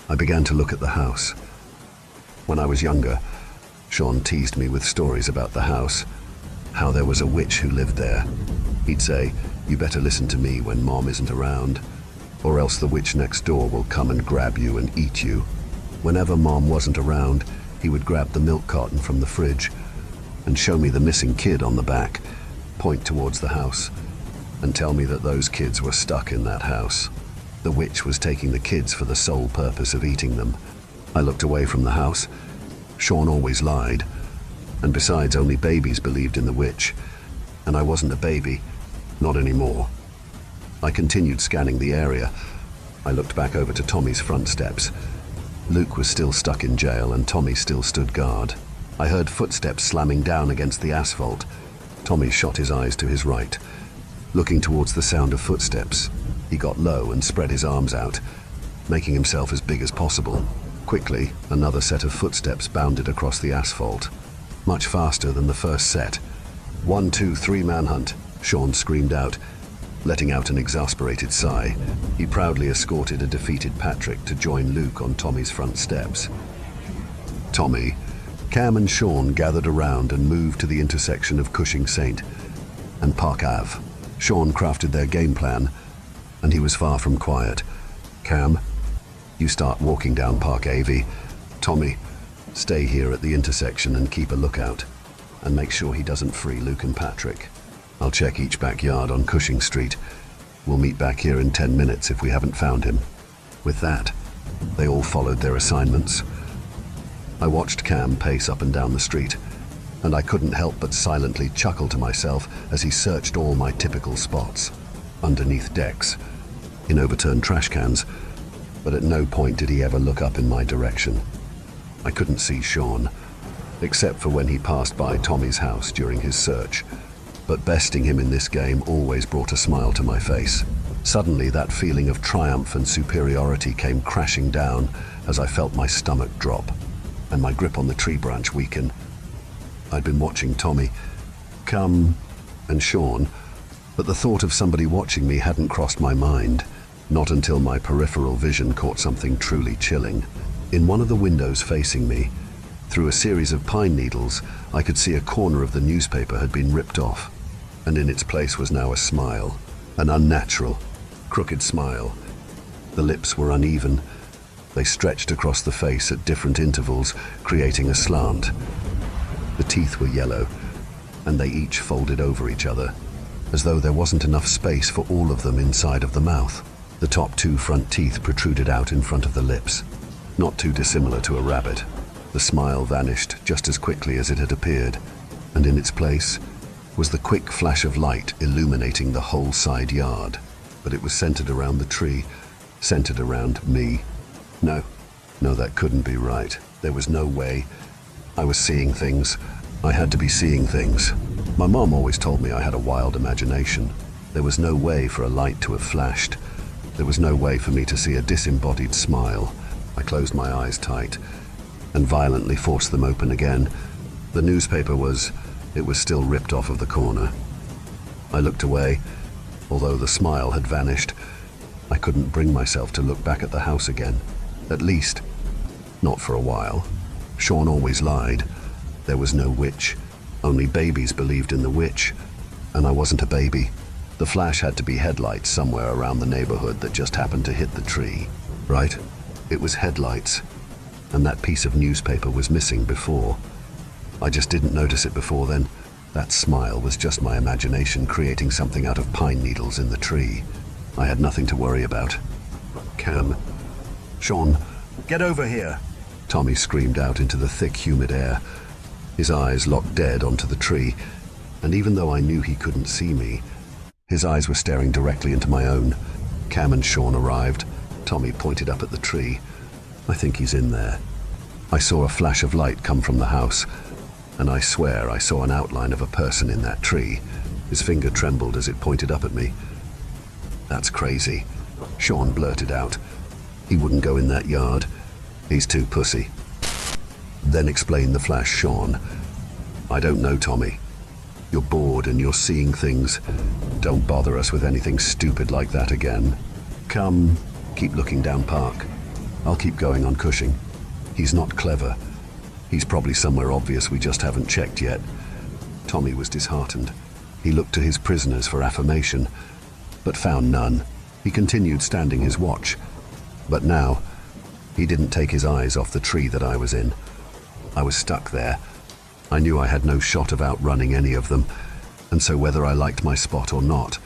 I began to look at the house. When I was younger, Sean teased me with stories about the house, how there was a witch who lived there. He'd say, "You better listen to me when Mom isn't around, or else the witch next door will come and grab you and eat you." Whenever Mom wasn't around, he would grab the milk carton from the fridge and show me the missing kid on the back, point towards the house, and tell me that those kids were stuck in that house. The witch was taking the kids for the sole purpose of eating them. I looked away from the house. Sean always lied, and besides, only babies believed in the witch, and I wasn't a baby, not anymore. I continued scanning the area. I looked back over to Tommy's front steps. Luke was still stuck in jail and Tommy still stood guard. I heard footsteps slamming down against the asphalt. Tommy shot his eyes to his right, looking towards the sound of footsteps. He got low and spread his arms out, making himself as big as possible. Quickly, another set of footsteps bounded across the asphalt, much faster than the first set. 1, 2, 3 manhunt, Sean screamed out, letting out an exasperated sigh. He proudly escorted a defeated Patrick to join Luke on Tommy's front steps. Tommy, Cam and Sean gathered around and moved to the intersection of Cushing St. and Park Ave. Sean crafted their game plan, and he was far from quiet. "Cam, you start walking down Park Ave. Tommy, stay here at the intersection and keep a lookout, and make sure he doesn't free Luke and Patrick. I'll check each backyard on Cushing Street. We'll meet back here in 10 minutes if we haven't found him." With that, they all followed their assignments. I watched Cam pace up and down the street, and I couldn't help but silently chuckle to myself as he searched all my typical spots, underneath decks, in overturned trash cans, but at no point did he ever look up in my direction. I couldn't see Sean, except for when he passed by Tommy's house during his search, but besting him in this game always brought a smile to my face. Suddenly, that feeling of triumph and superiority came crashing down as I felt my stomach drop and my grip on the tree branch weaken. I'd been watching Tommy, Cam, and Sean, but the thought of somebody watching me hadn't crossed my mind, not until my peripheral vision caught something truly chilling. In one of the windows facing me, through a series of pine needles, I could see a corner of the newspaper had been ripped off. and in its place was now a smile, an unnatural, crooked smile. The lips were uneven. They stretched across the face at different intervals, creating a slant. The teeth were yellow, and they each folded over each other, as though there wasn't enough space for all of them inside of the mouth. The top two front teeth protruded out in front of the lips, not too dissimilar to a rabbit. The smile vanished just as quickly as it had appeared, and in its place was the quick flash of light illuminating the whole side yard. But it was centered around the tree, centered around me. No, that couldn't be right. There was no way. I was seeing things. I had to be seeing things. My mom always told me I had a wild imagination. There was no way for a light to have flashed. There was no way for me to see a disembodied smile. I closed my eyes tight and violently forced them open again. The newspaper was still ripped off of the corner. I looked away. Although the smile had vanished, I couldn't bring myself to look back at the house again. At least, not for a while. Sean always lied. There was no witch. Only babies believed in the witch, and I wasn't a baby. The flash had to be headlights somewhere around the neighborhood that just happened to hit the tree. Right? It was headlights, and that piece of newspaper was missing before. I just didn't notice it before then. That smile was just my imagination creating something out of pine needles in the tree. I had nothing to worry about. Cam. Sean, get over here! Tommy screamed out into the thick, humid air. His eyes locked dead onto the tree, and even though I knew he couldn't see me, his eyes were staring directly into my own. Cam and Sean arrived. Tommy pointed up at the tree. I think he's in there. I saw a flash of light come from the house, and I swear I saw an outline of a person in that tree. His finger trembled as it pointed up at me. That's crazy, Sean blurted out. He wouldn't go in that yard. He's too pussy. Then explained the flash, Sean. I don't know, Tommy. You're bored and you're seeing things. Don't bother us with anything stupid like that again. Come, keep looking down park. I'll keep going on Cushing. He's not clever. He's probably somewhere obvious we just haven't checked yet. Tommy was disheartened. He looked to his prisoners for affirmation, but found none. He continued standing his watch. But now, he didn't take his eyes off the tree that I was in. I was stuck there. I knew I had no shot of outrunning any of them, and so whether I liked my spot or not,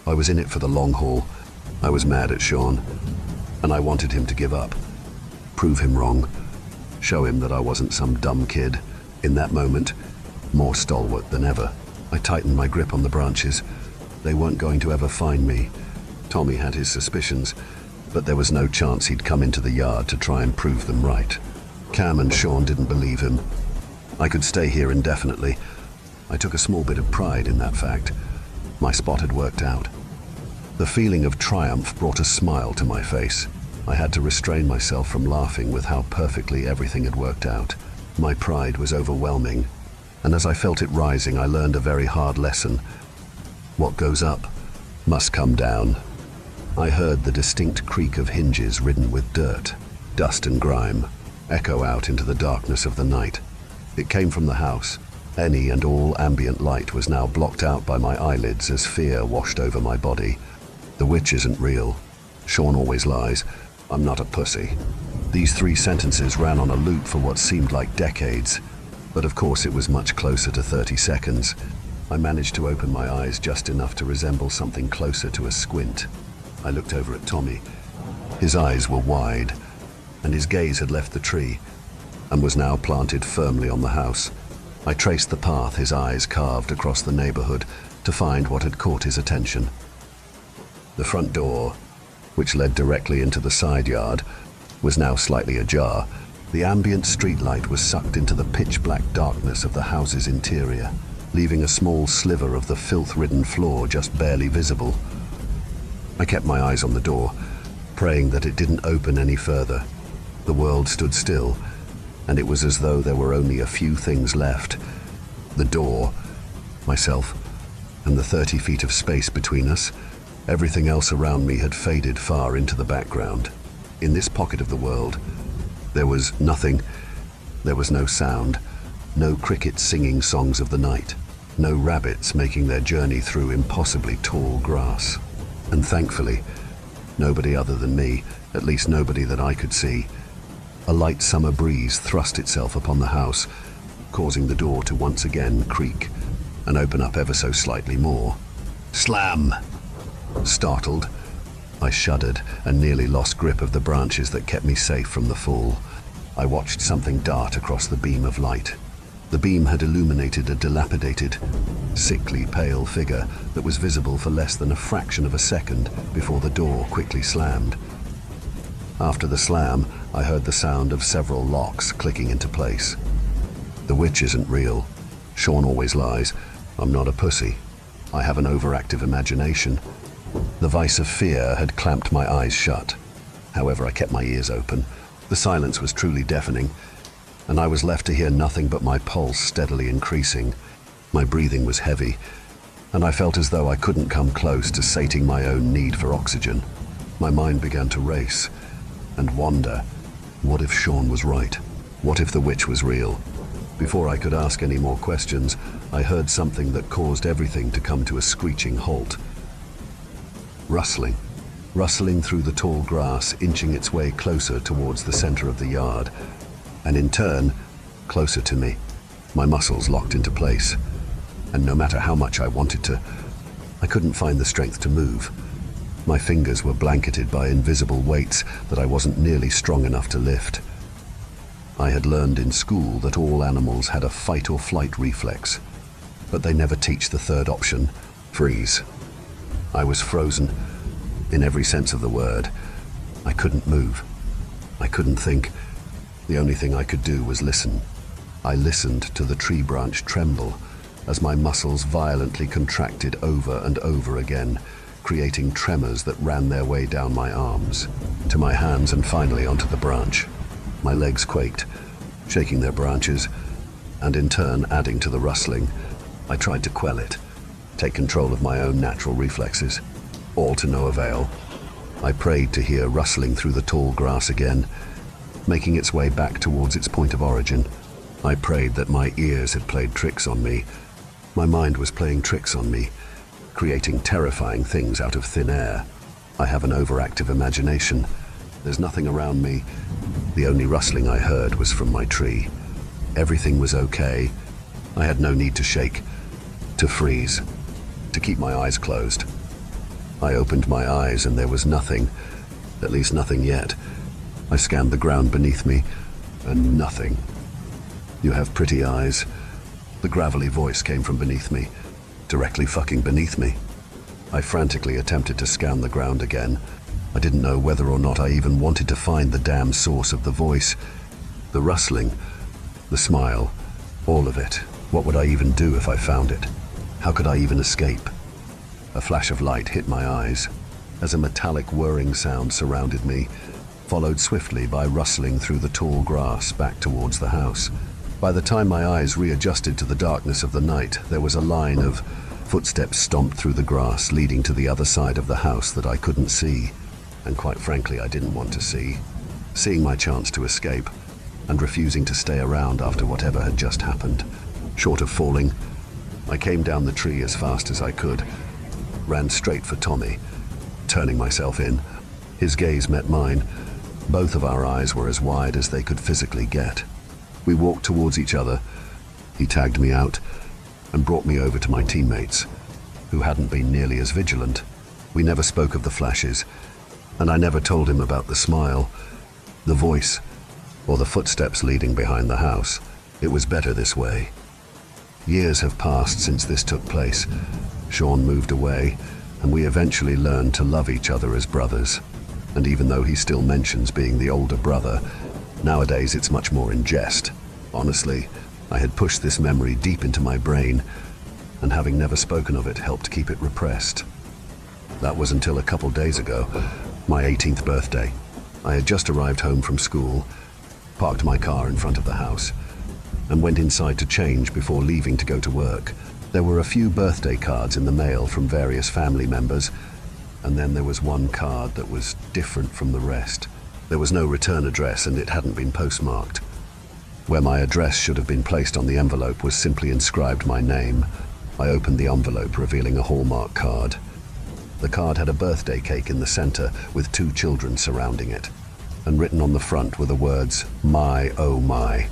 I was in it for the long haul. I was mad at Sean, and I wanted him to give up. Prove him wrong. Show him that I wasn't some dumb kid. In that moment, more stalwart than ever, I tightened my grip on the branches. They weren't going to ever find me. Tommy had his suspicions, but there was no chance he'd come into the yard to try and prove them right. Cam and Sean didn't believe him. I could stay here indefinitely. I took a small bit of pride in that fact. My spot had worked out. The feeling of triumph brought a smile to my face. I had to restrain myself from laughing with how perfectly everything had worked out. My pride was overwhelming, and as I felt it rising, I learned a very hard lesson. What goes up must come down. I heard the distinct creak of hinges ridden with dirt, dust and grime, echo out into the darkness of the night. It came from the house. Any and all ambient light was now blocked out by my eyelids as fear washed over my body. The witch isn't real. Sean always lies. I'm not a pussy. These 3 sentences ran on a loop for what seemed like decades, but of course it was much closer to 30 seconds. I managed to open my eyes just enough to resemble something closer to a squint. I looked over at Tommy. His eyes were wide, and his gaze had left the tree and was now planted firmly on the house. I traced the path his eyes carved across the neighborhood to find what had caught his attention. The front door, which led directly into the side yard, was now slightly ajar. The ambient streetlight was sucked into the pitch-black darkness of the house's interior, leaving a small sliver of the filth-ridden floor just barely visible. I kept my eyes on the door, praying that it didn't open any further. The world stood still, and it was as though there were only a few things left. The door, myself, and the 30 feet of space between us. Everything else around me had faded far into the background. In this pocket of the world, there was nothing. There was no sound, no crickets singing songs of the night. No rabbits making their journey through impossibly tall grass. And thankfully, nobody other than me, at least nobody that I could see. A light summer breeze thrust itself upon the house, causing the door to once again creak and open up ever so slightly more. Slam! Startled, I shuddered and nearly lost grip of the branches that kept me safe from the fall. I watched something dart across the beam of light. The beam had illuminated a dilapidated, sickly pale figure that was visible for less than a fraction of a second before the door quickly slammed. After the slam, I heard the sound of several locks clicking into place. The witch isn't real. Sean always lies. I'm not a pussy. I have an overactive imagination. The vice of fear had clamped my eyes shut. However, I kept my ears open. The silence was truly deafening, and I was left to hear nothing but my pulse steadily increasing. My breathing was heavy, and I felt as though I couldn't come close to sating my own need for oxygen. My mind began to race and wander. What if Sean was right? What if the witch was real? Before I could ask any more questions, I heard something that caused everything to come to a screeching halt. Rustling. Rustling through the tall grass, inching its way closer towards the center of the yard, and in turn, closer to me. My muscles locked into place, and no matter how much I wanted to, I couldn't find the strength to move. My fingers were blanketed by invisible weights that I wasn't nearly strong enough to lift. I had learned in school that all animals had a fight or flight reflex, but they never teach the third option, freeze. I was frozen, in every sense of the word. I couldn't move. I couldn't think. The only thing I could do was listen. I listened to the tree branch tremble as my muscles violently contracted over and over again, creating tremors that ran their way down my arms, to my hands and finally onto the branch. My legs quaked, shaking their branches, and in turn adding to the rustling. I tried to quell it, take control of my own natural reflexes, all to no avail. I prayed to hear rustling through the tall grass again, making its way back towards its point of origin. I prayed that my ears had played tricks on me. My mind was playing tricks on me, creating terrifying things out of thin air. I have an overactive imagination. There's nothing around me. The only rustling I heard was from my tree. Everything was okay. I had no need to shake, to freeze, to keep my eyes closed. I opened my eyes and there was nothing, at least nothing yet. I scanned the ground beneath me, and nothing. You have pretty eyes. The gravelly voice came from beneath me, directly fucking beneath me. I frantically attempted to scan the ground again. I didn't know whether or not I even wanted to find the damn source of the voice. The rustling, the smile, all of it. What would I even do if I found it? How could I even escape? A flash of light hit my eyes, as a metallic whirring sound surrounded me, followed swiftly by rustling through the tall grass back towards the house. By the time my eyes readjusted to the darkness of the night, there was a line of footsteps stomped through the grass leading to the other side of the house that I couldn't see, and quite frankly I didn't want to see. Seeing my chance to escape, and refusing to stay around after whatever had just happened. Short of falling, I came down the tree as fast as I could, ran straight for Tommy, turning myself in. His gaze met mine. Both of our eyes were as wide as they could physically get. We walked towards each other. He tagged me out and brought me over to my teammates, who hadn't been nearly as vigilant. We never spoke of the flashes, and I never told him about the smile, the voice, or the footsteps leading behind the house. It was better this way. Years have passed since this took place. Sean moved away, and we eventually learned to love each other as brothers. And even though he still mentions being the older brother, nowadays it's much more in jest. Honestly, I had pushed this memory deep into my brain, and having never spoken of it helped keep it repressed. That was until a couple days ago, my 18th birthday. I had just arrived home from school, parked my car in front of the house, and went inside to change before leaving to go to work. There were a few birthday cards in the mail from various family members, and then there was one card that was different from the rest. There was no return address and it hadn't been postmarked. Where my address should have been placed on the envelope was simply inscribed my name, I opened the envelope, revealing a Hallmark card. The card had a birthday cake in the center with 2 children surrounding it, and written on the front were the words, "My, oh my.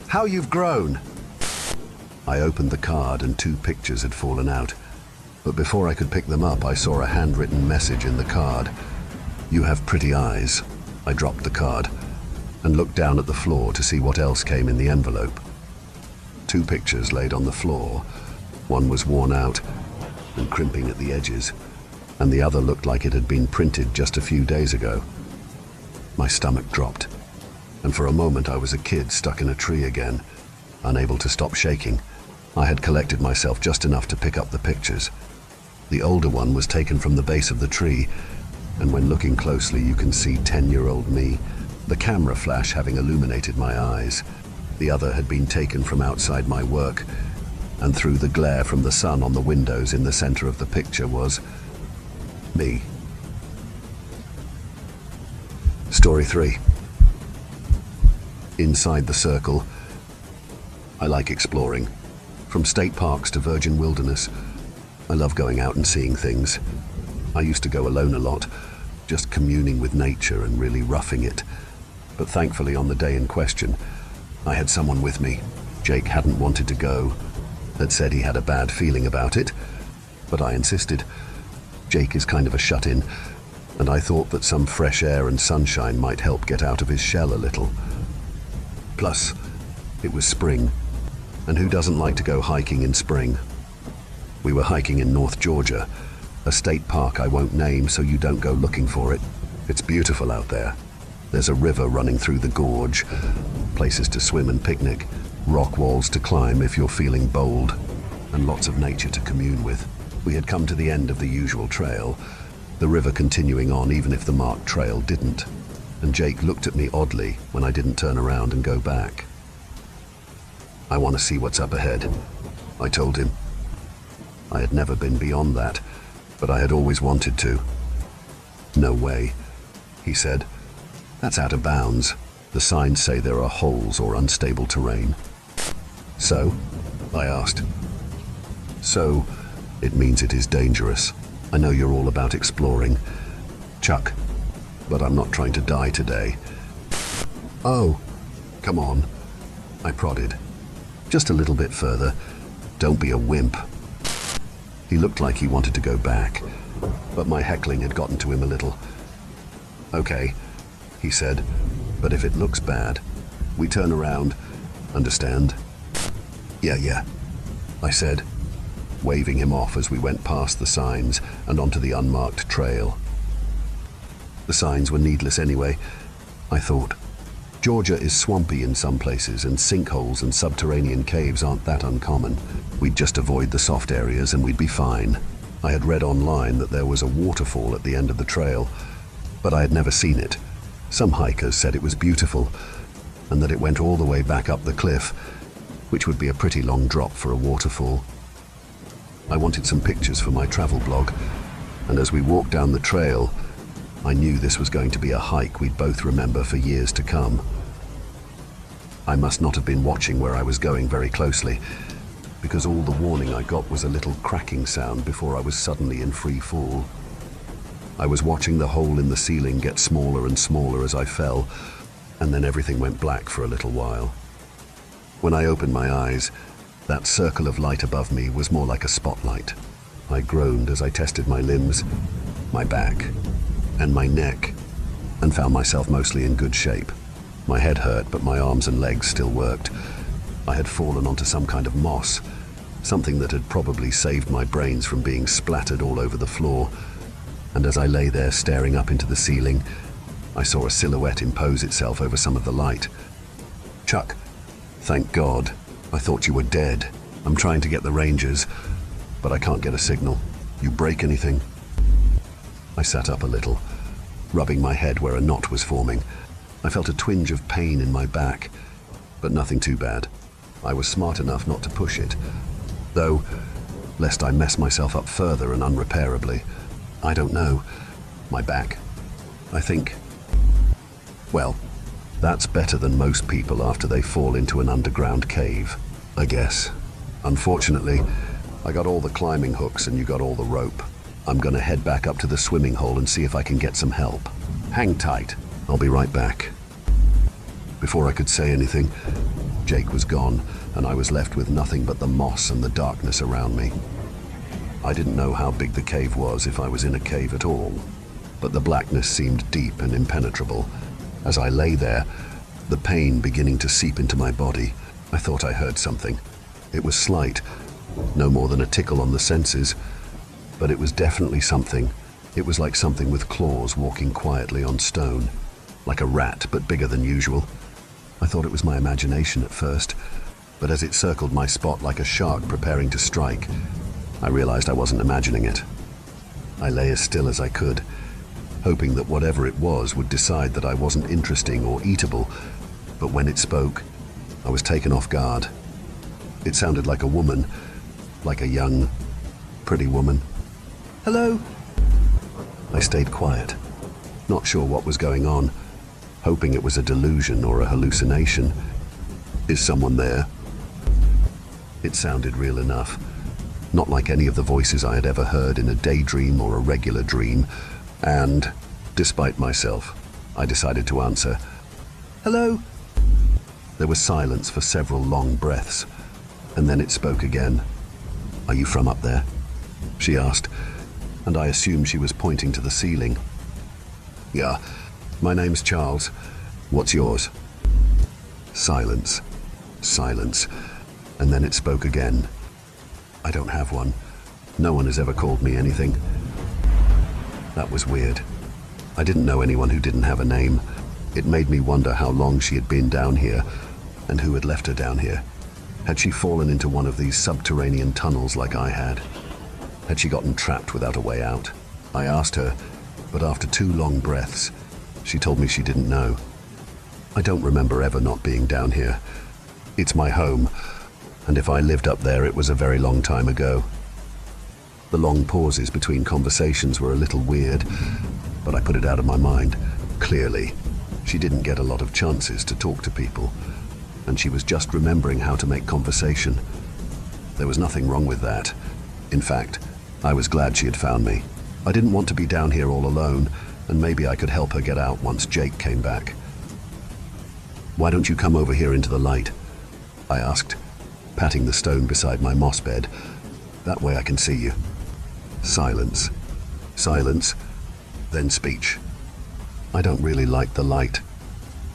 How you've grown!" I opened the card and 2 pictures had fallen out, but before I could pick them up, I saw a handwritten message in the card. "You have pretty eyes." I dropped the card and looked down at the floor to see what else came in the envelope. 2 pictures laid on the floor. One was worn out and crimping at the edges, and the other looked like it had been printed just a few days ago. My stomach dropped, and for a moment I was a kid stuck in a tree again, unable to stop shaking. I had collected myself just enough to pick up the pictures. The older one was taken from the base of the tree, and when looking closely you can see 10-year-old me, the camera flash having illuminated my eyes. The other had been taken from outside my work, and through the glare from the sun on the windows in the center of the picture was me. Story 3. Inside the circle. I like exploring. From state parks to virgin wilderness. I love going out and seeing things. I used to go alone a lot, just communing with nature and really roughing it. But thankfully on the day in question, I had someone with me. Jake hadn't wanted to go, had said he had a bad feeling about it, but I insisted. Jake is kind of a shut-in, and I thought that some fresh air and sunshine might help get out of his shell a little. Plus, it was spring, and who doesn't like to go hiking in spring? We were hiking in North Georgia, a state park I won't name so you don't go looking for it. It's beautiful out there. There's a river running through the gorge, places to swim and picnic, rock walls to climb if you're feeling bold, and lots of nature to commune with. We had come to the end of the usual trail, the river continuing on even if the marked trail didn't, and Jake looked at me oddly when I didn't turn around and go back. "I want to see what's up ahead," I told him. I had never been beyond that, but I had always wanted to. "No way," he said. "That's out of bounds. The signs say there are holes or unstable terrain." "So?" I asked. "So, it means it is dangerous. I know you're all about exploring, Chuck, but I'm not trying to die today." "Oh, come on," I prodded. "Just a little bit further. Don't be a wimp." He looked like he wanted to go back, but my heckling had gotten to him a little. "Okay," he said, "but if it looks bad, we turn around, understand?" Yeah, I said, waving him off as we went past the signs and onto the unmarked trail. The signs were needless anyway, I thought. Georgia is swampy in some places, and sinkholes and subterranean caves aren't that uncommon. We'd just avoid the soft areas and we'd be fine. I had read online that there was a waterfall at the end of the trail, but I had never seen it. Some hikers said it was beautiful, and that it went all the way back up the cliff, which would be a pretty long drop for a waterfall. I wanted some pictures for my travel blog, and as we walked down the trail, I knew this was going to be a hike we'd both remember for years to come. I must not have been watching where I was going very closely, because all the warning I got was a little cracking sound before I was suddenly in free fall. I was watching the hole in the ceiling get smaller and smaller as I fell, and then everything went black for a little while. When I opened my eyes, that circle of light above me was more like a spotlight. I groaned as I tested my limbs, my back, and my neck, and found myself mostly in good shape. My head hurt, but my arms and legs still worked. I had fallen onto some kind of moss, something that had probably saved my brains from being splattered all over the floor, and as I lay there staring up into the ceiling, I saw a silhouette impose itself over some of the light. "Chuck, thank God. I thought you were dead. I'm trying to get the rangers, but I can't get a signal. You break anything?" I sat up a little, rubbing my head where a knot was forming. I felt a twinge of pain in my back, but nothing too bad. I was smart enough not to push it, though, lest I mess myself up further and unrepairably. I don't know. My back. I think. Well, that's better than most people after they fall into an underground cave, I guess. Unfortunately, I got all the climbing hooks and you got all the rope. I'm gonna head back up to the swimming hole and see if I can get some help. Hang tight. I'll be right back. Before I could say anything, Jake was gone, and I was left with nothing but the moss and the darkness around me. I didn't know how big the cave was, if I was in a cave at all, but the blackness seemed deep and impenetrable. As I lay there, the pain beginning to seep into my body, I thought I heard something. It was slight, no more than a tickle on the senses, but it was definitely something. It was like something with claws walking quietly on stone, like a rat, but bigger than usual. I thought it was my imagination at first, but as it circled my spot like a shark preparing to strike, I realized I wasn't imagining it. I lay as still as I could, hoping that whatever it was would decide that I wasn't interesting or eatable, but when it spoke, I was taken off guard. It sounded like a woman, like a young, pretty woman. "Hello?" I stayed quiet, not sure what was going on, hoping it was a delusion or a hallucination. "Is someone there?" It sounded real enough, not like any of the voices I had ever heard in a daydream or a regular dream, and, despite myself, I decided to answer. "Hello?" There was silence for several long breaths, and then it spoke again. "Are you from up there?" she asked, and I assumed she was pointing to the ceiling. "Yeah, my name's Charles. What's yours?" Silence. Silence. And then it spoke again. "I don't have one. No one has ever called me anything." That was weird. I didn't know anyone who didn't have a name. It made me wonder how long she had been down here, and who had left her down here. Had she fallen into one of these subterranean tunnels like I had? Had she gotten trapped without a way out? I asked her, but after 2 long breaths, she told me she didn't know. I don't remember ever not being down here. It's my home, and if I lived up there, it was a very long time ago. The long pauses between conversations were a little weird, but I put it out of my mind. Clearly, she didn't get a lot of chances to talk to people, and she was just remembering how to make conversation. There was nothing wrong with that. In fact, I was glad she had found me. I didn't want to be down here all alone, and maybe I could help her get out once Jake came back. "Why don't you come over here into the light?" I asked, patting the stone beside my moss bed. "That way I can see you." Silence. Silence. Then speech. "I don't really like the light,"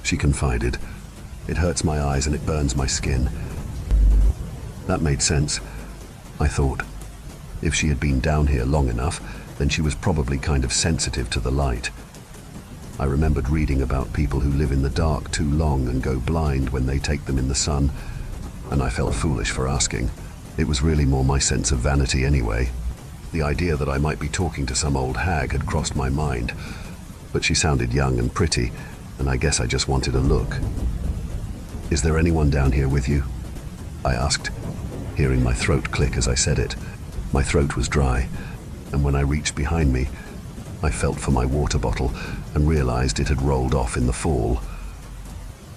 she confided. "It hurts my eyes and it burns my skin." That made sense, I thought. If she had been down here long enough, then she was probably kind of sensitive to the light. I remembered reading about people who live in the dark too long and go blind when they take them in the sun, and I felt foolish for asking. It was really more my sense of vanity anyway. The idea that I might be talking to some old hag had crossed my mind, but she sounded young and pretty, and I guess I just wanted a look. "Is there anyone down here with you?" I asked, hearing my throat click as I said it. My throat was dry, and when I reached behind me, I felt for my water bottle and realized it had rolled off in the fall.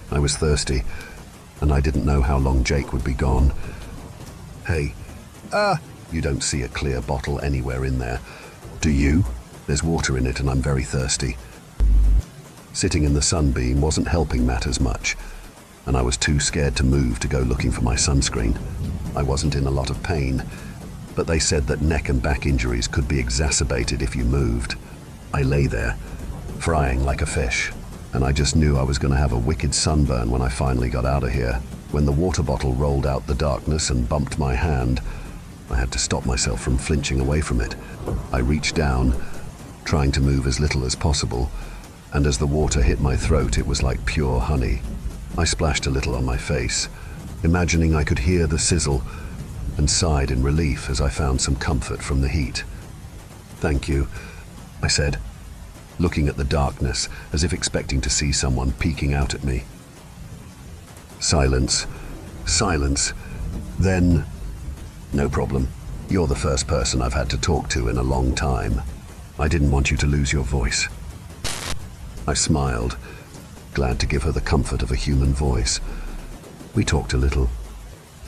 I was thirsty, and I didn't know how long Jake would be gone. "Hey, you don't see a clear bottle anywhere in there, do you? There's water in it and I'm very thirsty." Sitting in the sunbeam wasn't helping matters much, and I was too scared to move to go looking for my sunscreen. I wasn't in a lot of pain, but they said that neck and back injuries could be exacerbated if you moved. I lay there, frying like a fish, and I just knew I was going to have a wicked sunburn when I finally got out of here. When the water bottle rolled out the darkness and bumped my hand, I had to stop myself from flinching away from it. I reached down, trying to move as little as possible, and as the water hit my throat, it was like pure honey. I splashed a little on my face, imagining I could hear the sizzle, and sighed in relief as I found some comfort from the heat. "Thank you," I said, looking at the darkness as if expecting to see someone peeking out at me. Silence. Silence. Then, "No problem. You're the first person I've had to talk to in a long time. I didn't want you to lose your voice." I smiled, glad to give her the comfort of a human voice. We talked a little.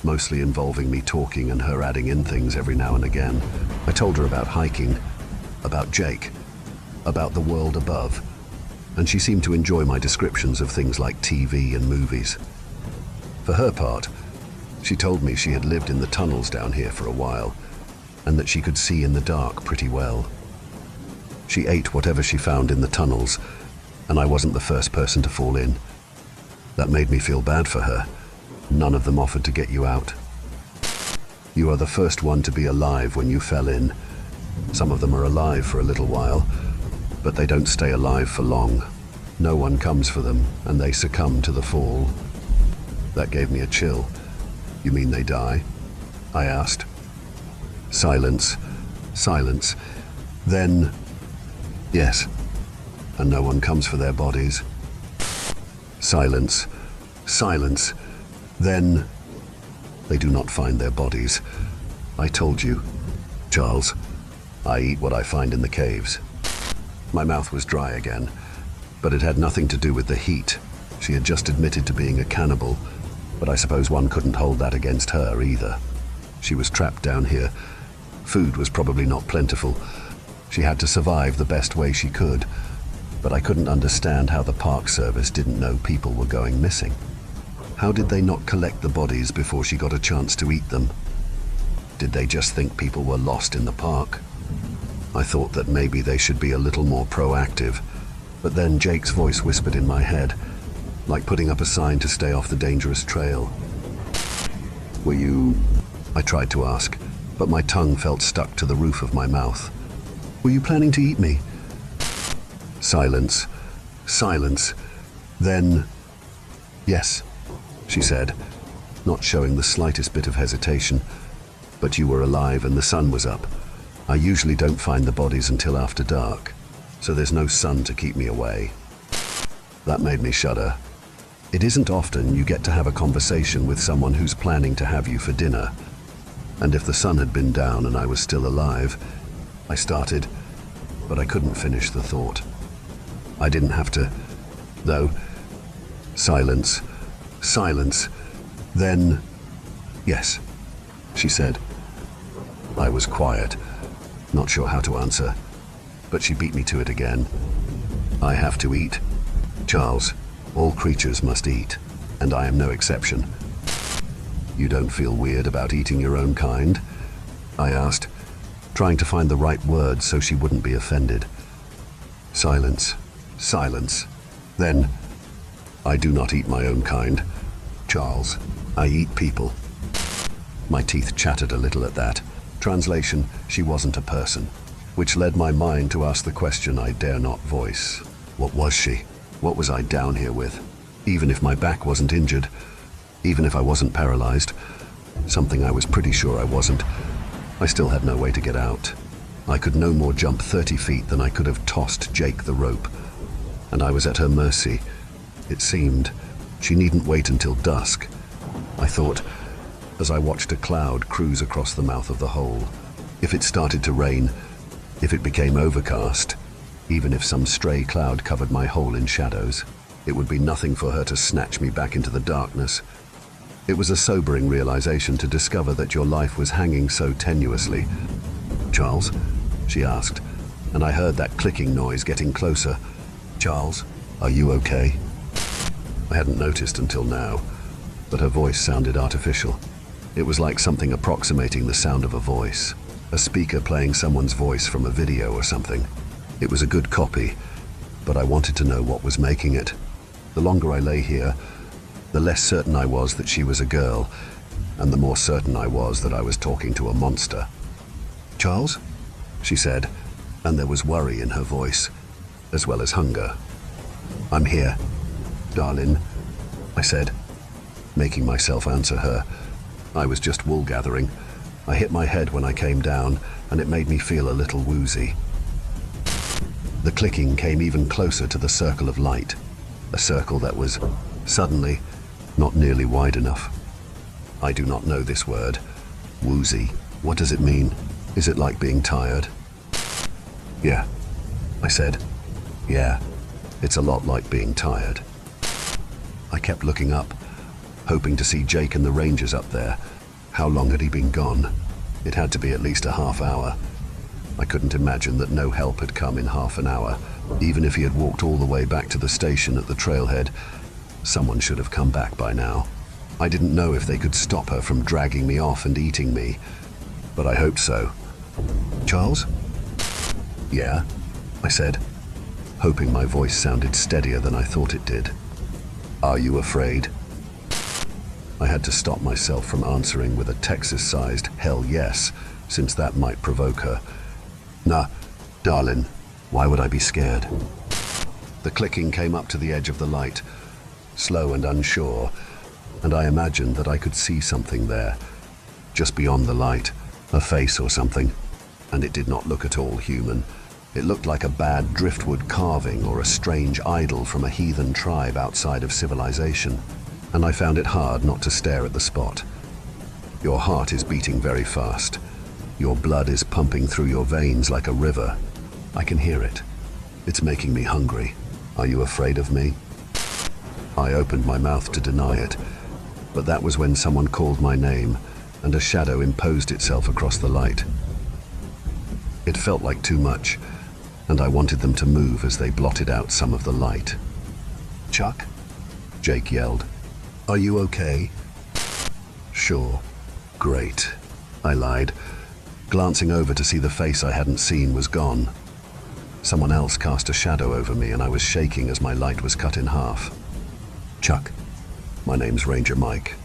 mostly involving me talking and her adding in things every now and again. I told her about hiking, about Jake, about the world above, and she seemed to enjoy my descriptions of things like TV and movies. For her part, she told me she had lived in the tunnels down here for a while, and that she could see in the dark pretty well. She ate whatever she found in the tunnels, and I wasn't the first person to fall in. That made me feel bad for her. None of them offered to get you out. You are the first one to be alive when you fell in. Some of them are alive for a little while, but they don't stay alive for long. No one comes for them, and they succumb to the fall. That gave me a chill. You mean they die? I asked. Silence. Silence. Then, yes. And no one comes for their bodies. Silence. Silence. Then, they do not find their bodies. I told you, Charles. I eat what I find in the caves. My mouth was dry again, but it had nothing to do with the heat. She had just admitted to being a cannibal, but I suppose one couldn't hold that against her either. She was trapped down here. Food was probably not plentiful. She had to survive the best way she could, but I couldn't understand how the park service didn't know people were going missing. How did they not collect the bodies before she got a chance to eat them? Did they just think people were lost in the park? I thought that maybe they should be a little more proactive, but then Jake's voice whispered in my head, like putting up a sign to stay off the dangerous trail. Were you... I tried to ask, but my tongue felt stuck to the roof of my mouth. Were you planning to eat me? Silence. Silence. Then... Yes, she said, not showing the slightest bit of hesitation. But you were alive and the sun was up. I usually don't find the bodies until after dark, so there's no sun to keep me away. That made me shudder. It isn't often you get to have a conversation with someone who's planning to have you for dinner. And if the sun had been down and I was still alive, I started, but I couldn't finish the thought. I didn't have to, though. Silence. Silence. Then, yes, she said. I was quiet, not sure how to answer, but she beat me to it again. I have to eat. Charles, all creatures must eat, and I am no exception. You don't feel weird about eating your own kind? I asked, trying to find the right words so she wouldn't be offended. Silence. Silence. Then, I do not eat my own kind. Charles, I eat people. My teeth chattered a little at that. Translation, she wasn't a person, which led my mind to ask the question I dare not voice. What was she? What was I down here with? Even if my back wasn't injured, even if I wasn't paralyzed, something I was pretty sure I wasn't, I still had no way to get out. I could no more jump 30 feet than I could have tossed Jake the rope, and I was at her mercy. It seemed she needn't wait until dusk, I thought, as I watched a cloud cruise across the mouth of the hole. If it started to rain, if it became overcast, even if some stray cloud covered my hole in shadows, it would be nothing for her to snatch me back into the darkness. It was a sobering realization to discover that your life was hanging so tenuously. Charles? She asked, and I heard that clicking noise getting closer. Charles, are you okay? I hadn't noticed until now, but her voice sounded artificial. It was like something approximating the sound of a voice, a speaker playing someone's voice from a video or something. It was a good copy, but I wanted to know what was making it. The longer I lay here, the less certain I was that she was a girl, and the more certain I was that I was talking to a monster. Charles? She said, and there was worry in her voice, as well as hunger. I'm here, darling, I said, making myself answer her. I was just wool gathering. I hit my head when I came down, and it made me feel a little woozy. The clicking came even closer to the circle of light, a circle that was, suddenly, not nearly wide enough. I do not know this word. Woozy. What does it mean? Is it like being tired? Yeah, I said. Yeah, it's a lot like being tired. I kept looking up, hoping to see Jake and the Rangers up there. How long had he been gone? It had to be at least a half hour. I couldn't imagine that no help had come in half an hour. Even if he had walked all the way back to the station at the trailhead, someone should have come back by now. I didn't know if they could stop her from dragging me off and eating me, but I hoped so. Charles? Yeah, I said, hoping my voice sounded steadier than I thought it did. Are you afraid? I had to stop myself from answering with a Texas-sized hell yes, since that might provoke her. Nah, darling, why would I be scared? The clicking came up to the edge of the light, slow and unsure, and I imagined that I could see something there, just beyond the light, a face or something, and it did not look at all human. It looked like a bad driftwood carving or a strange idol from a heathen tribe outside of civilization, and I found it hard not to stare at the spot. Your heart is beating very fast. Your blood is pumping through your veins like a river. I can hear it. It's making me hungry. Are you afraid of me? I opened my mouth to deny it, but that was when someone called my name, and a shadow imposed itself across the light. It felt like too much, and I wanted them to move as they blotted out some of the light. Chuck? Jake yelled. Are you okay? Sure. Great. I lied. Glancing over to see the face I hadn't seen was gone. Someone else cast a shadow over me and I was shaking as my light was cut in half. Chuck, my name's Ranger Mike,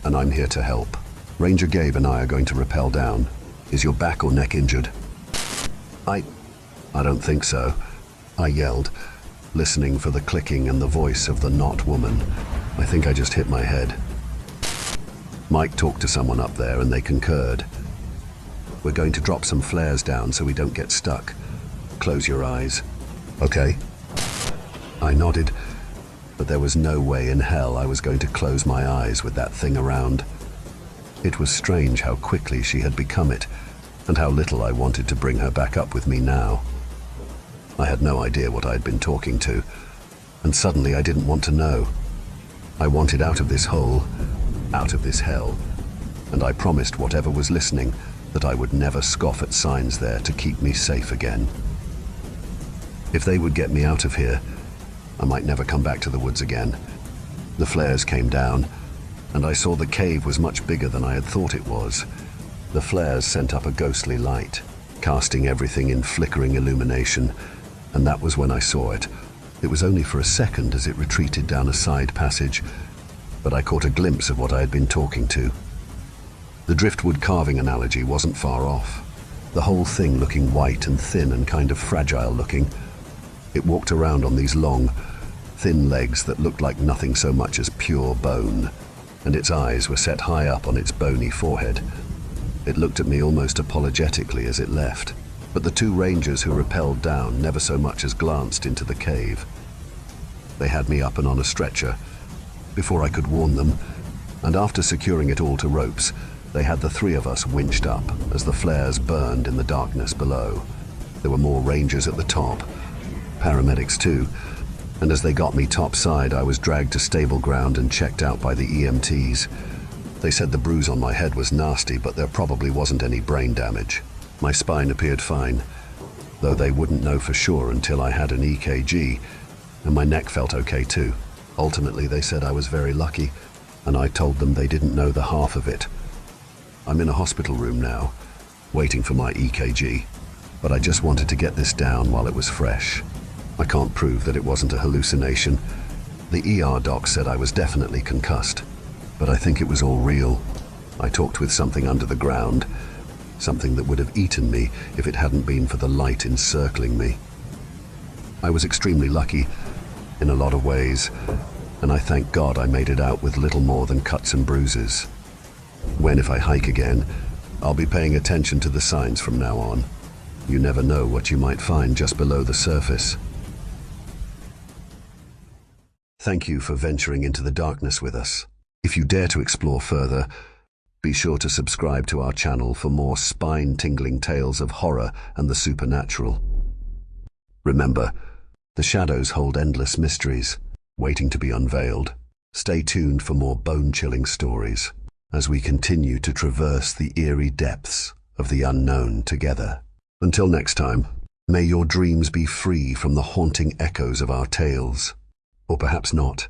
and I'm here to help. Ranger Gabe and I are going to rappel down. Is your back or neck injured? I don't think so, I yelled, listening for the clicking and the voice of the not woman. I think I just hit my head. Mike talked to someone up there and they concurred. We're going to drop some flares down so we don't get stuck. Close your eyes. Okay. I nodded, but there was no way in hell I was going to close my eyes with that thing around. It was strange how quickly she had become it, and how little I wanted to bring her back up with me now. I had no idea what I had been talking to, and suddenly I didn't want to know. I wanted out of this hole, out of this hell, and I promised whatever was listening that I would never scoff at signs there to keep me safe again. If they would get me out of here, I might never come back to the woods again. The flares came down, and I saw the cave was much bigger than I had thought it was. The flares sent up a ghostly light, casting everything in flickering illumination, and that was when I saw it. It was only for a second as it retreated down a side passage, but I caught a glimpse of what I had been talking to. The driftwood carving analogy wasn't far off, the whole thing looking white and thin and kind of fragile looking. It walked around on these long, thin legs that looked like nothing so much as pure bone, and its eyes were set high up on its bony forehead. It looked at me almost apologetically as it left, but the two rangers who rappelled down never so much as glanced into the cave. They had me up and on a stretcher before I could warn them, and after securing it all to ropes, they had the three of us winched up as the flares burned in the darkness below. There were more rangers at the top, paramedics too, and as they got me topside, I was dragged to stable ground and checked out by the EMTs. They said the bruise on my head was nasty, but there probably wasn't any brain damage. My spine appeared fine, though they wouldn't know for sure until I had an EKG, and my neck felt okay too. Ultimately, they said I was very lucky, and I told them they didn't know the half of it. I'm in a hospital room now, waiting for my EKG, but I just wanted to get this down while it was fresh. I can't prove that it wasn't a hallucination. The ER doc said I was definitely concussed, but I think it was all real. I talked with something under the ground, something that would have eaten me if it hadn't been for the light encircling me. I was extremely lucky in a lot of ways, and I thank God I made it out with little more than cuts and bruises. When, if I hike again, I'll be paying attention to the signs from now on. You never know what you might find just below the surface. Thank you for venturing into the darkness with us. If you dare to explore further, be sure to subscribe to our channel for more spine-tingling tales of horror and the supernatural. Remember, the shadows hold endless mysteries, waiting to be unveiled. Stay tuned for more bone-chilling stories as we continue to traverse the eerie depths of the unknown together. Until next time, may your dreams be free from the haunting echoes of our tales. Or perhaps not.